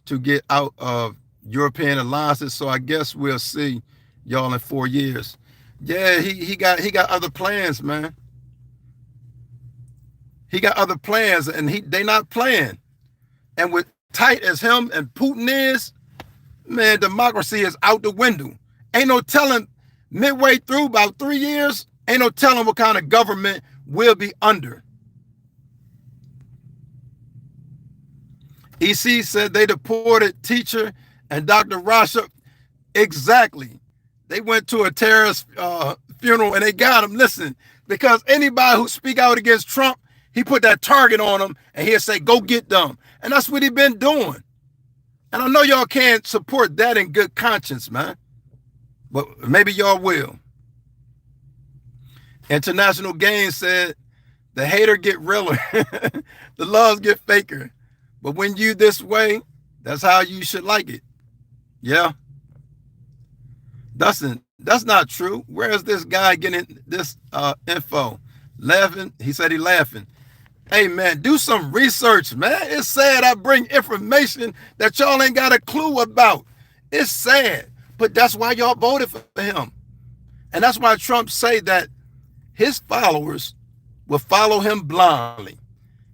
to get out of European alliances. So I guess we'll see y'all in 4 years. Yeah, he got other plans, man. He got other plans, and they not playing. And with tight as him and Putin is, man, democracy is out the window. Ain't no telling, midway through about 3 years, ain't no telling what kind of government we'll be under. EC said they deported teacher and Dr. Rasha. Exactly. They went to a terrorist funeral and they got him. Listen, because anybody who speak out against Trump, he put that target on them and he'll say, go get them. And that's what he been doing. And I know y'all can't support that in good conscience, man. But maybe y'all will. International Gain said, the hater get realer. The loves get faker. But when you this way, that's how you should like it. Yeah. Dustin, that's not true. Where is this guy getting this info? Laughing? He said he laughing. Hey, man, do some research, man. It's sad I bring information that y'all ain't got a clue about. It's sad. But that's why y'all voted for him. And that's why Trump say that his followers will follow him blindly.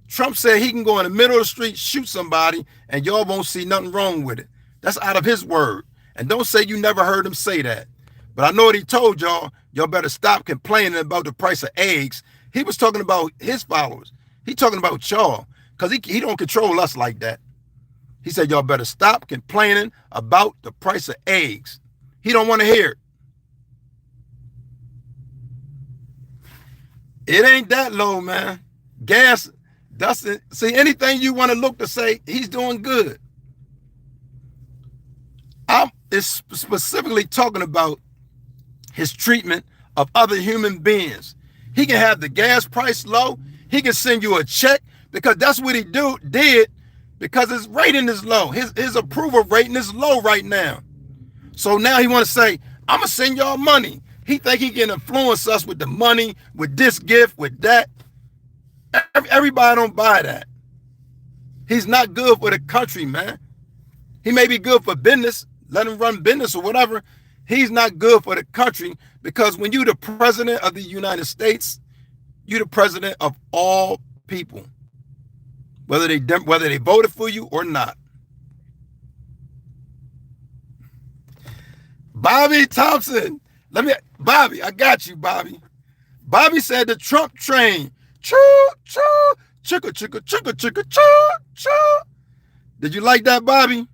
Trump said he can go in the middle of the street, shoot somebody, and y'all won't see nothing wrong with it. That's out of his word. And don't say you never heard him say that. But I know what he told y'all. Y'all better stop complaining about the price of eggs. He was talking about his followers. He talking about y'all, because he don't control us like that. He said y'all better stop complaining about the price of eggs. He don't want to hear it. It ain't that low, man. Gas doesn't see anything you want to look to say he's doing good. I'm specifically talking about his treatment of other human beings. He can have the gas price low. He can send you a check because that's what he did because his rating is low. His approval rating is low right now. So now he want to say, I'm going to send y'all money. He think he can influence us with the money, with this gift, with that. Everybody don't buy that. He's not good for the country, man. He may be good for business, let him run business or whatever. He's not good for the country. Because when you're the president of the United States, you're the president of all people, whether they voted for you or not. Bobby Thompson, Bobby, I got you, Bobby. Bobby said the Trump train, choo, choo, chicka, chicka, chicka, chicka, choo, choo. Did you like that, Bobby?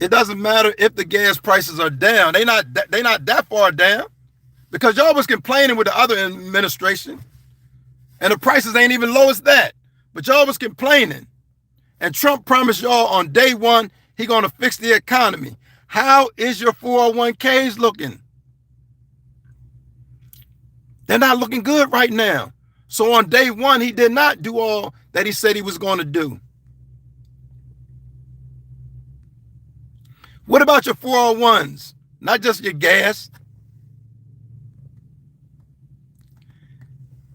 It doesn't matter if the gas prices are down. They not that far down, because y'all was complaining with the other administration, and the prices ain't even low as that. But y'all was complaining, and Trump promised y'all on day one he gonna fix the economy. How is your 401ks looking? They're not looking good right now. So on day one, he did not do all that he said he was going to do. What about your 401s? Not just your gas.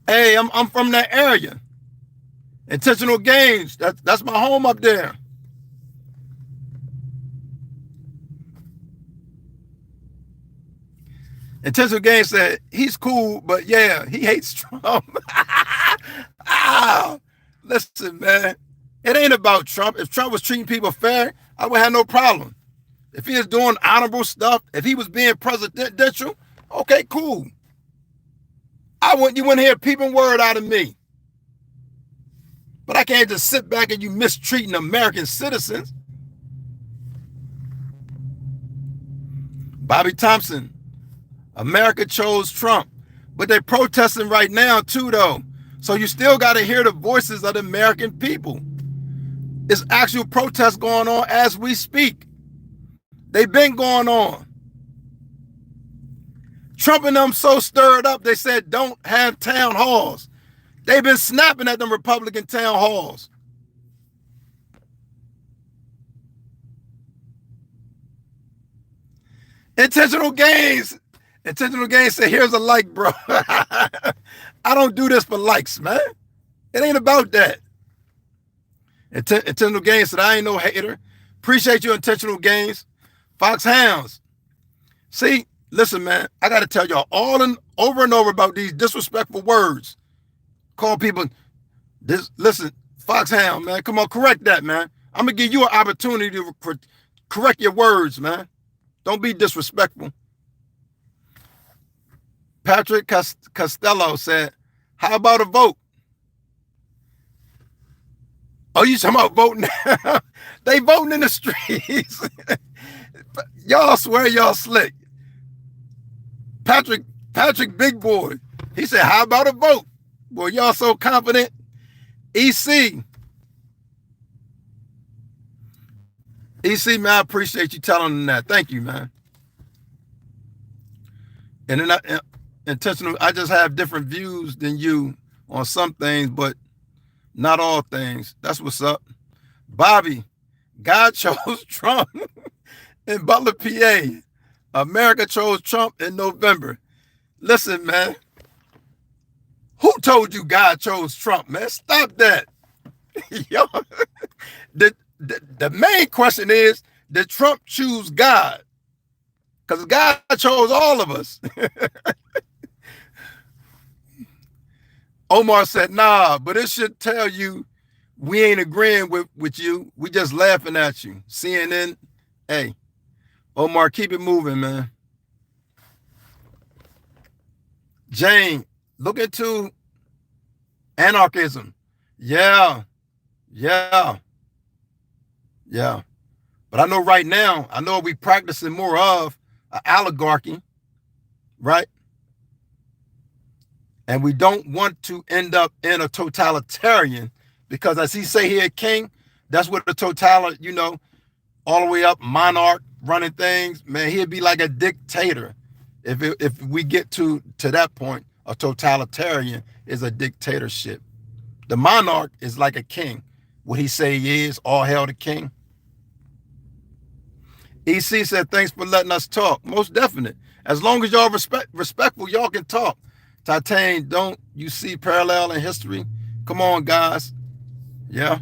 Hey, I'm from that area. Intentional gains. That's my home up there. Intentional Gains said he's cool, but yeah, he hates Trump. Listen, man, it ain't about Trump. If Trump was treating people fair, I would have no problem. If he is doing honorable stuff, if he was being presidential, okay, cool. You wouldn't hear a peeping word out of me. But I can't just sit back and you mistreating American citizens. Bobby Thompson, America chose Trump, but they're protesting right now too, though. So you still got to hear the voices of the American people. It's actual protests going on as we speak. They've been going on. Trump and them so stirred up, they said don't have town halls. They've been snapping at them Republican town halls. Intentional gains. Intentional gains say, here's a like, bro. I don't do this for likes, man. It ain't about that. Intentional gains said, I ain't no hater. Appreciate you, intentional gains. Fox Hounds. See, listen, man, I got to tell y'all over and over about these disrespectful words. Call people this. Listen, Fox Hound, man, come on, correct that, man. I'm going to give you an opportunity to correct your words, man. Don't be disrespectful. Patrick Costello said, how about a vote? Oh, you talking about voting? They voting in the streets. Y'all swear y'all slick. Patrick Big Boy, he said, how about a vote? Boy, y'all so confident. EC, man, I appreciate you telling them that. Thank you, man. And then intentional, I just have different views than you on some things, but not all things. That's what's up. Bobby, God chose Trump in Butler, PA. America chose Trump in November. Listen, man. Who told you God chose Trump, man? Stop that. Yo, the main question is, did Trump choose God? Because God chose all of us. Omar said, nah, but it should tell you we ain't agreeing with you. We just laughing at you. CNN, hey, Omar, keep it moving, man. Jane, look into anarchism. Yeah. But I know right now, I know we practicing more of an oligarchy, right? And we don't want to end up in a totalitarian, because as he say here, King, that's what the totalitarian, all the way up, monarch running things, man, he'd be like a dictator. If we get to that point, a totalitarian is a dictatorship. The monarch is like a king. What he say he is, all hail the king. EC said, thanks for letting us talk. Most definite. As long as y'all respectful, y'all can talk. Titane, don't you see parallel in history? Come on, guys. Yeah.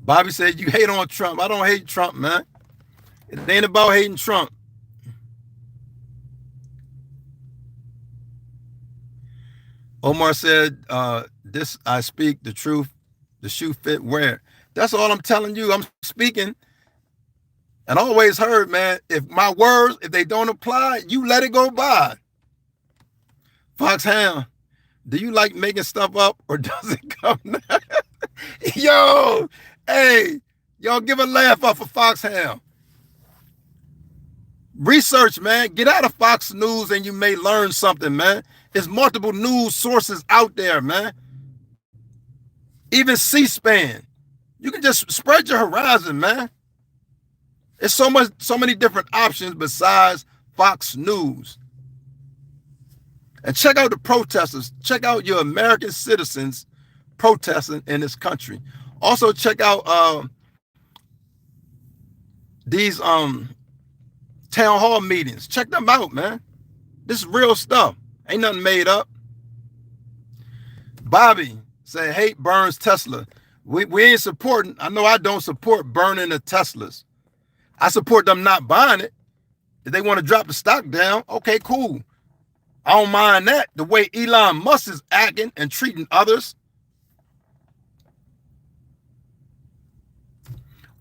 Bobby said, you hate on Trump. I don't hate Trump, man. It ain't about hating Trump. Omar said, this I speak the truth, the shoe fit where. That's all I'm telling you. I'm speaking. And I always heard, man, if my words, if they don't apply, you let it go by. Foxhound, do you like making stuff up or does it come? Yo, hey, y'all give a laugh off of Foxhound. Research, man. Get out of Fox News and you may learn something, man. There's multiple news sources out there, man. Even C-SPAN. You can just spread your horizon, man. There's so many different options besides Fox News. And check out the protesters. Check out your American citizens protesting in this country. Also check out these town hall meetings. Check them out, man. This is real stuff. Ain't nothing made up. Bobby said, hate burns Tesla. We ain't supporting. I know I don't support burning the Teslas. I support them not buying it. If they want to drop the stock down, okay, cool. I don't mind that. The way Elon Musk is acting and treating others.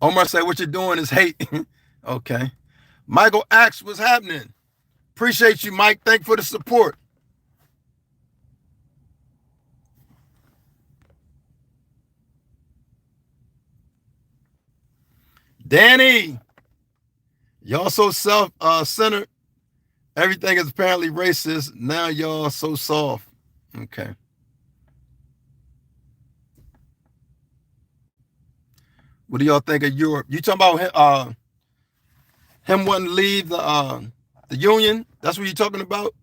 Omar said, what you're doing is hate. Okay. Michael asks what's happening. Appreciate you, Mike. Thank you for the support. Danny, y'all so self-centered. Everything is apparently racist. Now y'all so soft. Okay. What do y'all think of Europe? You talking about him wanting to leave the union? That's what you're talking about?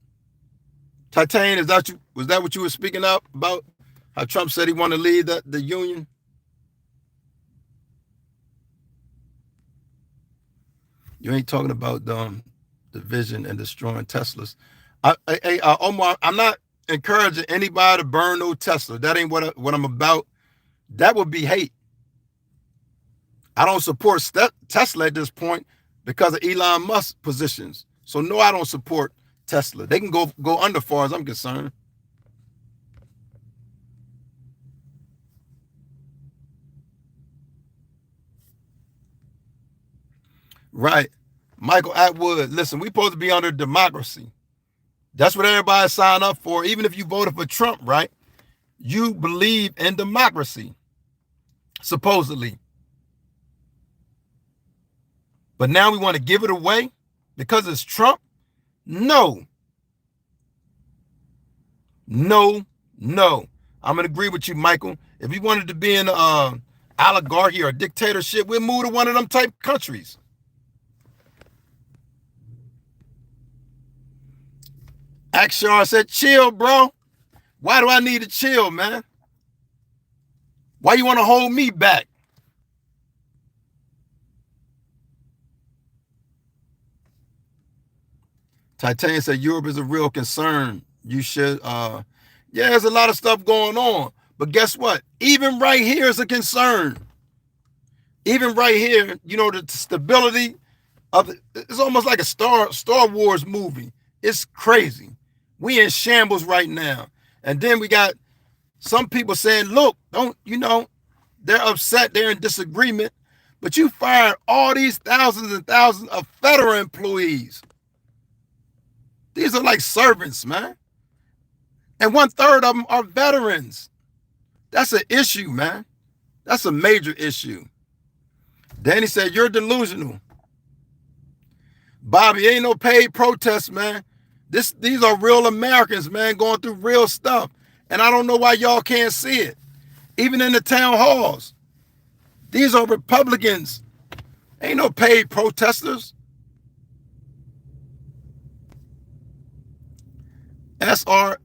Titan, was that what you were speaking up about? How Trump said he wanted to leave the union? You ain't talking about division and destroying Teslas. Omar, I'm not encouraging anybody to burn no Tesla. That ain't what I'm about. That would be hate. I don't support Tesla at this point because of Elon Musk's positions. So no, I don't support Tesla. They can go under far as I'm concerned. Right. Michael Atwood, listen, we supposed to be under democracy. That's what everybody signed up for. Even if you voted for Trump, right? You believe in democracy, supposedly. But now we want to give it away because it's Trump? No. No, no. I'm going to agree with you, Michael. If we wanted to be in oligarchy or dictatorship, we'd move to one of them type countries. Akshar said, chill, bro. Why do I need to chill, man? Why you want to hold me back? Titanium said, Europe is a real concern. You should, yeah, there's a lot of stuff going on. But guess what? Even right here is a concern. Even right here, you know, the stability of it, it's almost like a Star Wars movie. It's crazy. We in shambles right now. And then we got some people saying, look, they're upset, they're in disagreement, but you fired all these thousands and thousands of federal employees. These are like servants, man. And 1/3 of them are veterans. That's an issue, man. That's a major issue. Danny said, you're delusional. Bobby, ain't no paid protest, man. These are real Americans, man, going through real stuff. And I don't know why y'all can't see it. Even in the town halls. These are Republicans. Ain't no paid protesters. SFR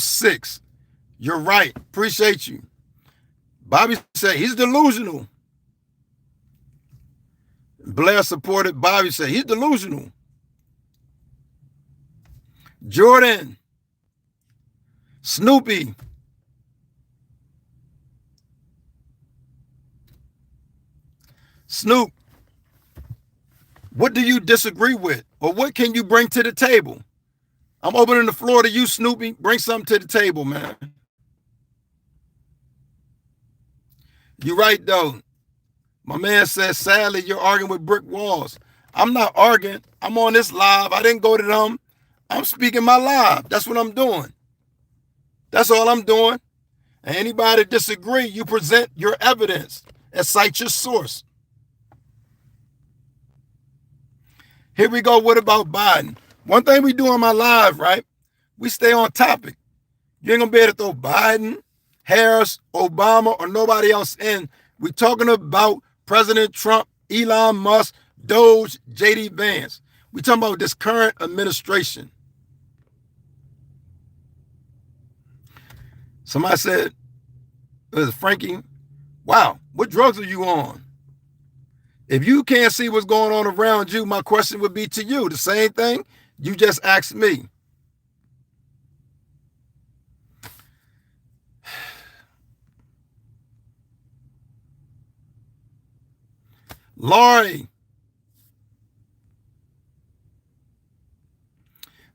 006. You're right. Appreciate you. Bobby said he's delusional. Blair supported Bobby, said he's delusional. Jordan. Snoopy. Snoop, what do you disagree with? Or what can you bring to the table? I'm opening the floor to you, Snoopy. Bring something to the table, man. You're right, though. My man says, sadly, you're arguing with brick walls. I'm not arguing. I'm on this live. I didn't go to them. I'm speaking my live. That's what I'm doing. That's all I'm doing. And anybody disagree, you present your evidence and cite your source. Here we go. What about Biden? One thing we do on my live, right? We stay on topic. You ain't going to be able to throw Biden, Harris, Obama, or nobody else in. We're talking about President Trump, Elon Musk, Doge, J.D. Vance. We're talking about this current administration. Somebody said, Frankie, wow, what drugs are you on? If you can't see what's going on around you, my question would be to you, the same thing you just asked me. Laurie,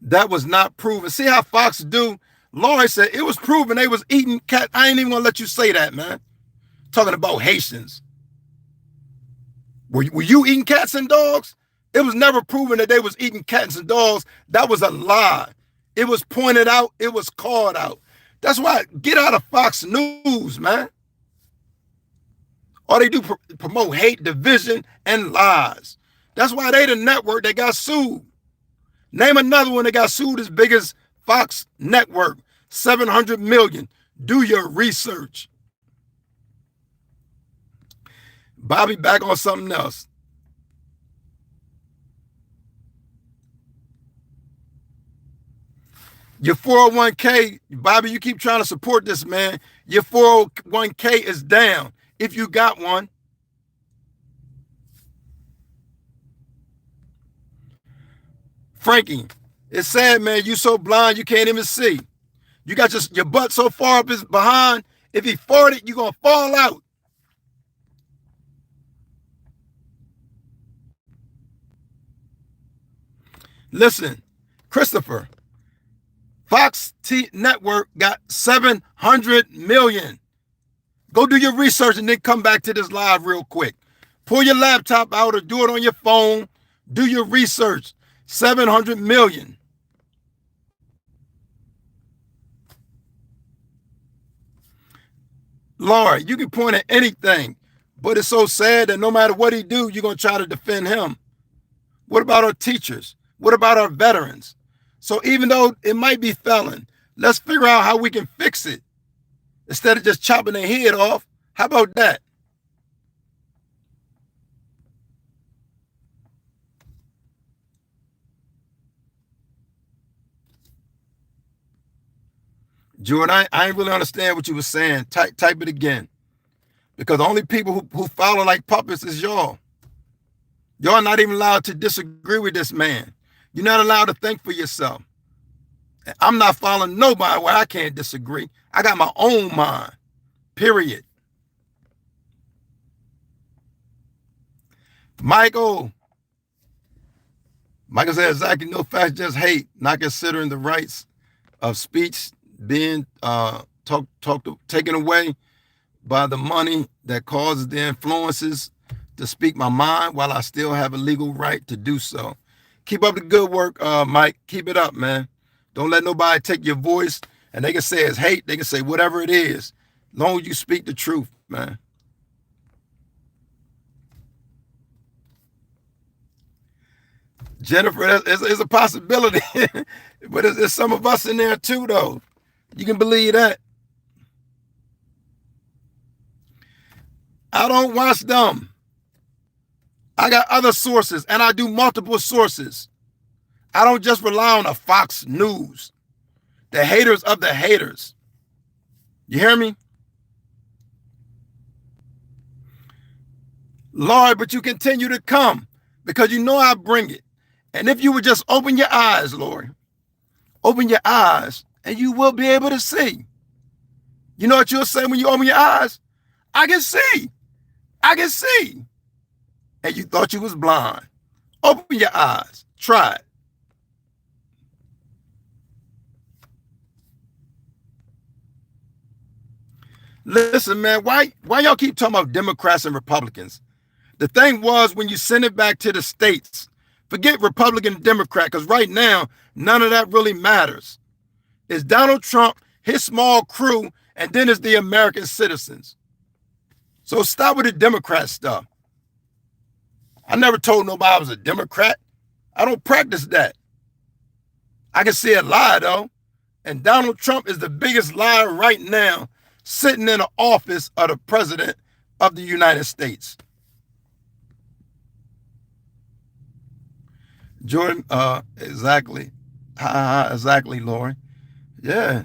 that was not proven. See how Fox do? Laurie said it was proven they was eating cat. I ain't even gonna let you say that, man. Talking about Haitians. Were you eating cats and dogs? It was never proven that they was eating cats and dogs. That was a lie. It was pointed out. It was called out. That's why get out of Fox News, man. All they do promote hate, division, and lies. That's why they the network that got sued. Name another one that got sued as big as Fox Network, 700 million. Do your research. Bobby back on something else. Your 401k, Bobby, you keep trying to support this, man. Your 401k is down if you got one. Frankie, it's sad, man. You so blind you can't even see. You got your butt so far up his behind. If he farted, you're going to fall out. Listen, Christopher, Fox Network got 700 million. Go do your research and then come back to this live real quick. Pull your laptop out or do it on your phone. Do your research. 700 million. Laura, you can point at anything, but it's so sad that no matter what he do, you're going to try to defend him. What about our teachers? What about our veterans? So even though it might be felon, let's figure out how we can fix it instead of just chopping their head off. How about that? Jordan, I ain't really understand what you were saying. Type it again. Because the only people who follow like puppets is y'all. Y'all not even allowed to disagree with this man. You're not allowed to think for yourself. I'm not following nobody where I can't disagree. I got my own mind, period. Michael said exactly, no facts, just hate, not considering the rights of speech being taken away by the money that causes the influences to speak my mind while I still have a legal right to do so. Keep up the good work, Mike. Keep it up, man. Don't let nobody take your voice, and they can say it's hate. They can say whatever it is, as long as you speak the truth, man. Jennifer, it's a possibility, but there's some of us in there too, though. You can believe that. I don't watch them. I got other sources, and I do multiple sources. I don't just rely on a Fox News. The haters of the haters. You hear me? Lord, but you continue to come because you know I bring it. And if you would just open your eyes, Lord, open your eyes, and you will be able to see. You know what you'll say when you open your eyes? I can see. I can see. and you thought you was blind. Open your eyes. Try it. Listen, man, why y'all keep talking about Democrats and Republicans? The thing was, when you send it back to the states, forget Republican and Democrat, because right now, none of that really matters. It's Donald Trump, his small crew, and then it's the American citizens. So stop with the Democrat stuff. I never told nobody I was a Democrat. I don't practice that. I can see a lie, though. And Donald Trump is the biggest liar right now, sitting in the office of the president of the United States. Jordan, exactly. Exactly, Lori. Yeah.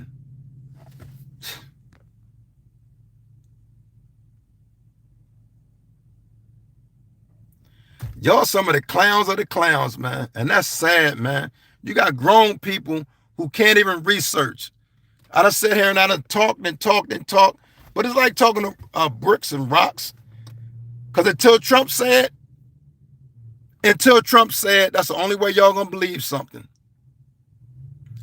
Y'all some of the clowns, man. And that's sad, man. You got grown people who can't even research. I done sit here and I done talked and talked and talked, but it's like talking to bricks and rocks. Because until Trump said, that's the only way y'all gonna believe something.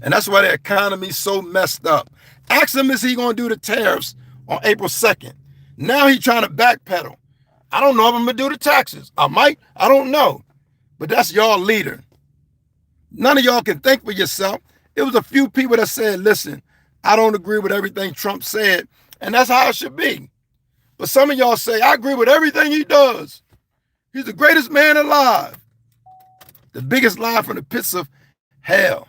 And that's why the economy's so messed up. Ask him, is he gonna do the tariffs on April 2nd? Now he's trying to backpedal. I don't know if I'm gonna do the taxes. I might, I don't know. But that's y'all leader. None of y'all can think for yourself. It was a few people that said, listen, I don't agree with everything Trump said, and that's how it should be. But some of y'all say, I agree with everything he does. He's the greatest man alive. The biggest lie from the pits of hell.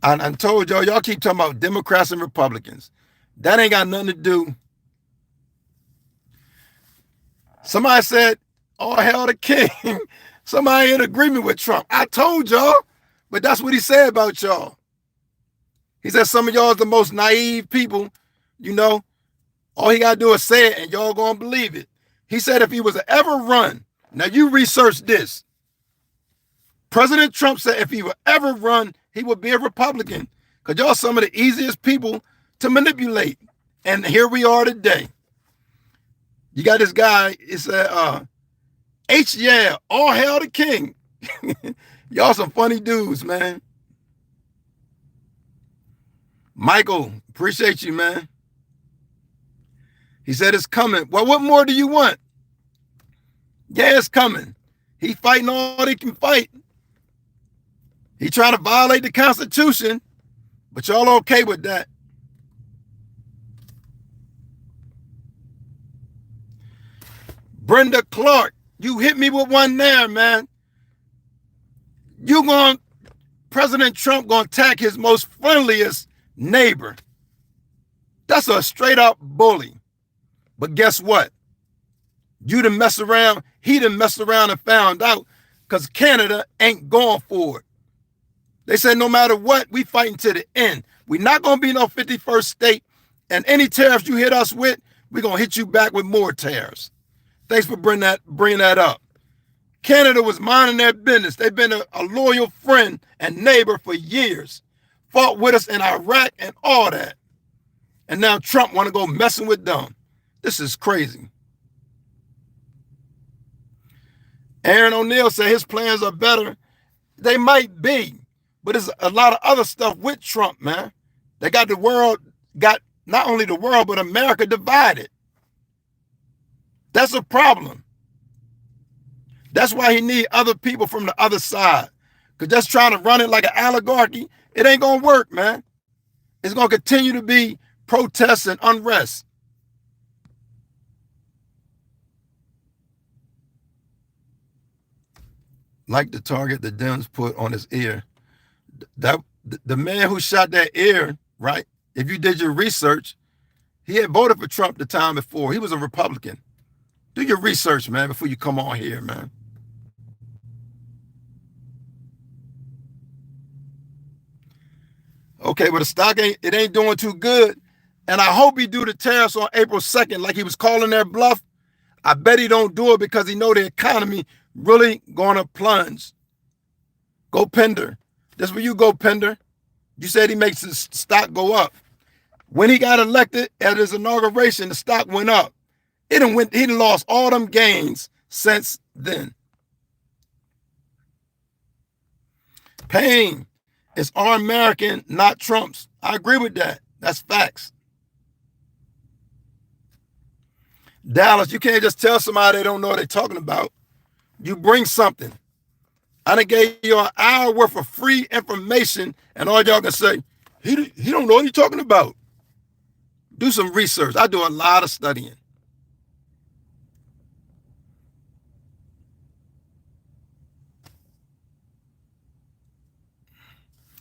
I told y'all keep talking about Democrats and Republicans. That ain't got nothing to do. Somebody said, oh, hell the king. Somebody in agreement with Trump. I told y'all, but that's what he said about y'all. He said some of y'all is the most naive people, you know. All he got to do is say it and y'all going to believe it. He said if he was to ever run, now you research this. President Trump said if he would ever run, he would be a Republican. Because y'all some of the easiest people to manipulate. And here we are today. You got this guy, it said, yeah, all hail the king. Y'all some funny dudes, man. Michael, appreciate you, man. He said it's coming. Well, what more do you want? Yeah, it's coming. He fighting all he can fight. He trying to violate the Constitution, but y'all okay with that. Brenda Clark, you hit me with one there, man. President Trump gonna attack his most friendliest neighbor. That's a straight up bully. But guess what? You done mess around, he done messed around and found out because Canada ain't going for it. They said no matter what, we fighting to the end. We're not going to be no 51st state, and any tariffs you hit us with, we're going to hit you back with more tariffs. Thanks for bringing that up. Canada was minding their business. They've been a loyal friend and neighbor for years. Fought with us in Iraq and all that. And now Trump want to go messing with them. This is crazy. Aaron O'Neill said his plans are better. They might be, but there's a lot of other stuff with Trump, man. They got not only the world, but America divided. That's a problem. That's why he need other people from the other side. Because just trying to run it like an oligarchy, it ain't going to work, man. It's going to continue to be protests and unrest. Like the target the Dems put on his ear. The man who shot that ear, right? If you did your research, he had voted for Trump the time before. He was a Republican. Do your research, man, before you come on here, man. Okay, but the stock ain't doing too good. And I hope he do the tariffs on April 2nd like he was calling their bluff. I bet he don't do it because he know the economy really going to plunge. Go Pender. That's where you go, Pender. You said he makes his stock go up. When he got elected at his inauguration, the stock went up. He done lost all them gains since then. Pain is our American, not Trump's. I agree with that. That's facts. Dallas, you can't just tell somebody they don't know what they're talking about. You bring something. I done gave you an hour worth of free information, and all y'all can say, he don't know what he's talking about. Do some research. I do a lot of studying.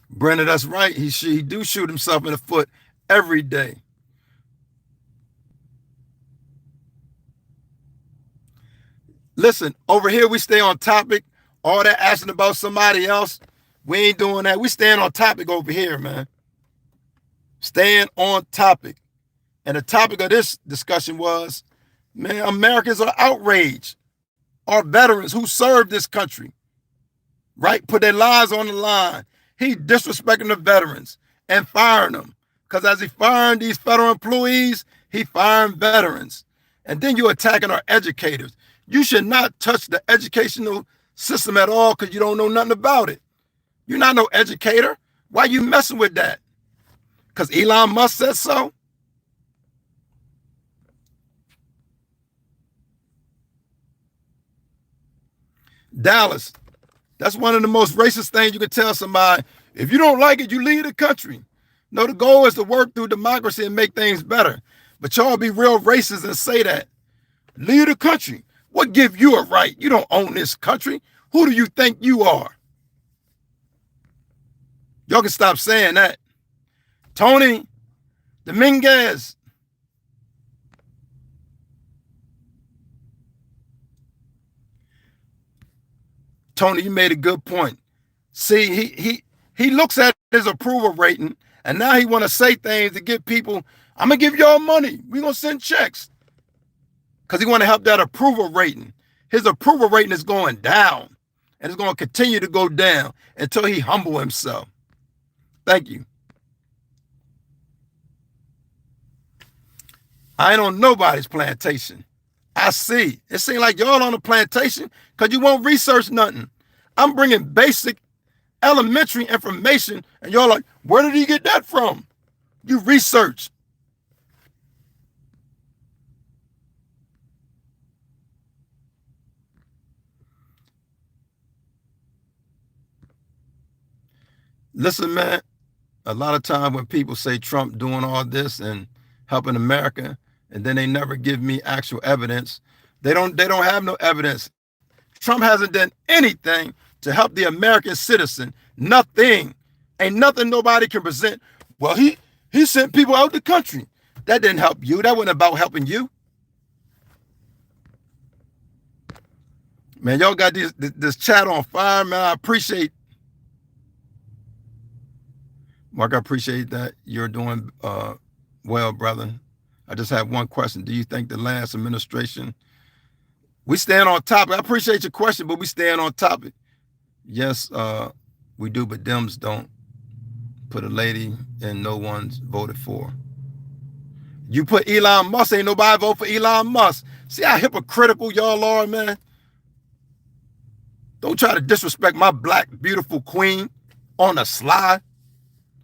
Brenda, that's right. He do shoot himself in the foot every day. Listen, over here we stay on topic. All that asking about somebody else, we ain't doing that. We staying on topic over here, man. Staying on topic. And the topic of this discussion was, man, Americans are outraged. Our veterans who served this country, right, put their lives on the line. He disrespecting the veterans and firing them. Because as he firing these federal employees, he firing veterans. And then you're attacking our educators. You should not touch the educational system at all because you don't know nothing about it. You're not no educator. Why are you messing with that? Because Elon Musk said so? Dallas, that's one of the most racist things you can tell somebody. If you don't like it, you leave the country. No, the goal is to work through democracy and make things better. But y'all be real racist and say that. Leave the country. What give you a right? You don't own this country. Who do you think you are? Y'all can stop saying that. Tony Dominguez. Tony, you made a good point. See, he looks at his approval rating, and now he want to say things to get people, I'm going to give y'all money. We're going to send checks. Because he want to help that approval rating. His approval rating is going down, and it's going to continue to go down until he humble himself. Thank you. I ain't on nobody's plantation. I see. It seems like y'all on a plantation because you won't research nothing. I'm bringing basic elementary information, and y'all like, where did he get that from? You research. Listen, man, a lot of time when people say Trump doing all this and helping America, and then they never give me actual evidence, they don't have no evidence. Trump hasn't done anything to help the American citizen. Nothing. Ain't nothing nobody can present. Well, he sent people out the country. That didn't help you. That wasn't about helping you. Man, y'all got this chat on fire, man. I appreciate Mark, I appreciate that. You're doing well, brother. I just have one question. Do you think the last administration, we stand on topic? I appreciate your question, but we stand on topic. Yes, we do, but Dems don't. Put a lady and no one's voted for. You put Elon Musk, ain't nobody vote for Elon Musk. See how hypocritical y'all are, man? Don't try to disrespect my black, beautiful queen on the sly.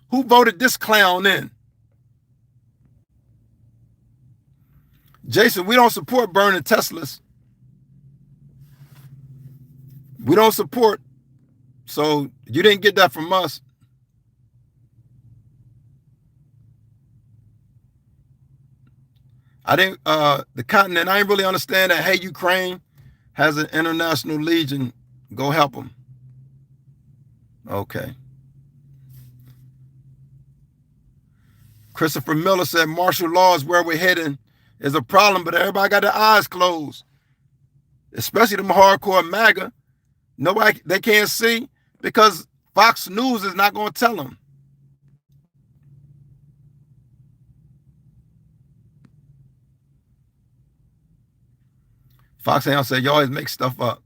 Who voted this clown in? Jason, we don't support burning Teslas. We don't support. So you didn't get that from us. I didn't, the continent, I didn't really understand that. Hey, Ukraine has an international legion. Go help them. Okay. Christopher Miller said martial law is where we're heading is a problem, but everybody got their eyes closed, especially them hardcore MAGA. Nobody, they can't see because Fox News is not going to tell them. Fox ain't say, you always make stuff up.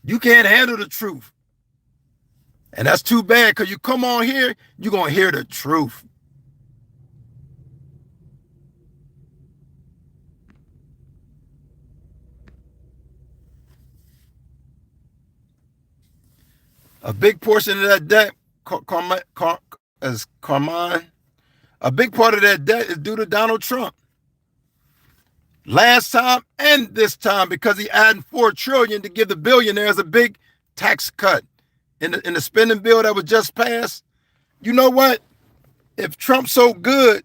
You can't handle the truth. And that's too bad because you come on here, you're going to hear the truth. A big portion of that debt, as Carmine, a big part of that debt is due to Donald Trump. Last time and this time, because he added $4 trillion to give the billionaires a big tax cut in the spending bill that was just passed. You know what? If Trump's so good,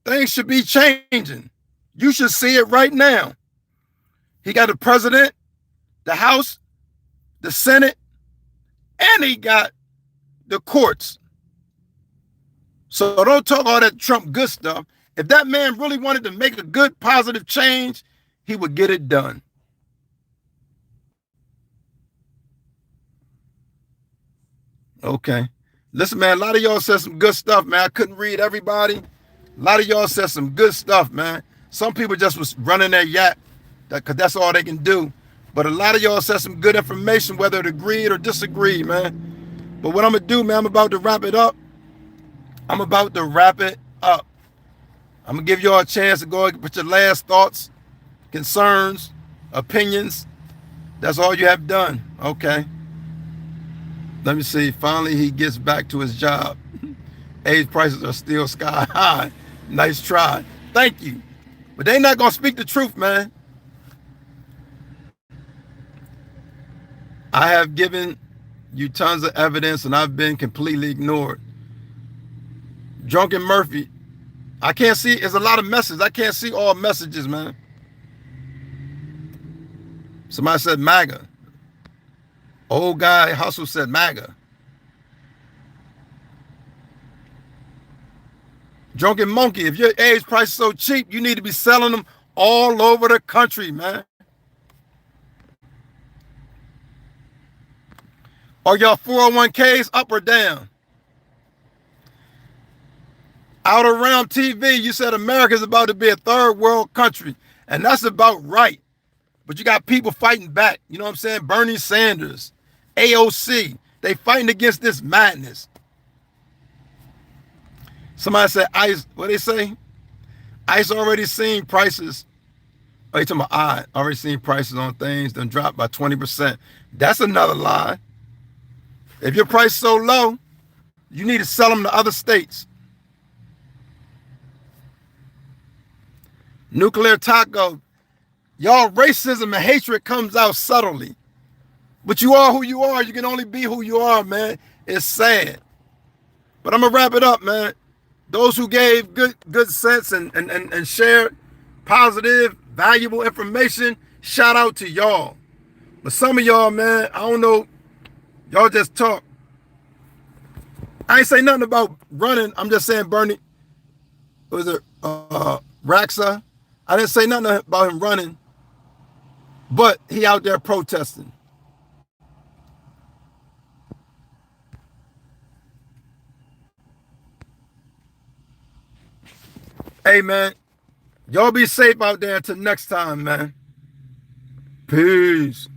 things should be changing. You should see it right now. He got the president, the House, the Senate, and he got the courts. So don't talk all that Trump good stuff. If that man really wanted to make a good, positive change, he would get it done. Okay. Listen, man, a lot of y'all said some good stuff, man. I couldn't read everybody. A lot of y'all said some good stuff, man. Some people just was running their yap because that's all they can do. But a lot of y'all said some good information, whether it agreed or disagreed, man. But what I'm going to do, man, I'm about to wrap it up. I'm going to give y'all a chance to go and put your last thoughts, concerns, opinions. That's all you have done. Okay. Let me see. Finally, he gets back to his job. Age prices are still sky high. Nice try. Thank you. But they're not going to speak the truth, man. I have given you tons of evidence and I've been completely ignored. Drunken Murphy. I can't see. There's a lot of messages. I can't see all messages, man. Somebody said MAGA. Old guy Hustle said MAGA. Drunken Monkey, if your age price is so cheap, you need to be selling them all over the country, man. Are y'all 401ks up or down? Outer Realm TV, you said America's about to be a third world country, and that's about right. But you got people fighting back. You know what I'm saying? Bernie Sanders, AOC, they fighting against this madness. Somebody said ICE, what they say? ICE already seen prices. Oh, you talking about I already seen prices on things then dropped by 20%. That's another lie. If your price is so low, you need to sell them to other states. Nuclear Taco, y'all racism and hatred comes out subtly. But you are who you are. You can only be who you are, man. It's sad. But I'm going to wrap it up, man. Those who gave good sense and shared positive, valuable information, shout out to y'all. But some of y'all, man, I don't know, y'all just talk. I ain't say nothing about running. I'm just saying Bernie, was it Raxa? I didn't say nothing about him running, but he out there protesting. Hey, man, y'all be safe out there until next time, man. Peace.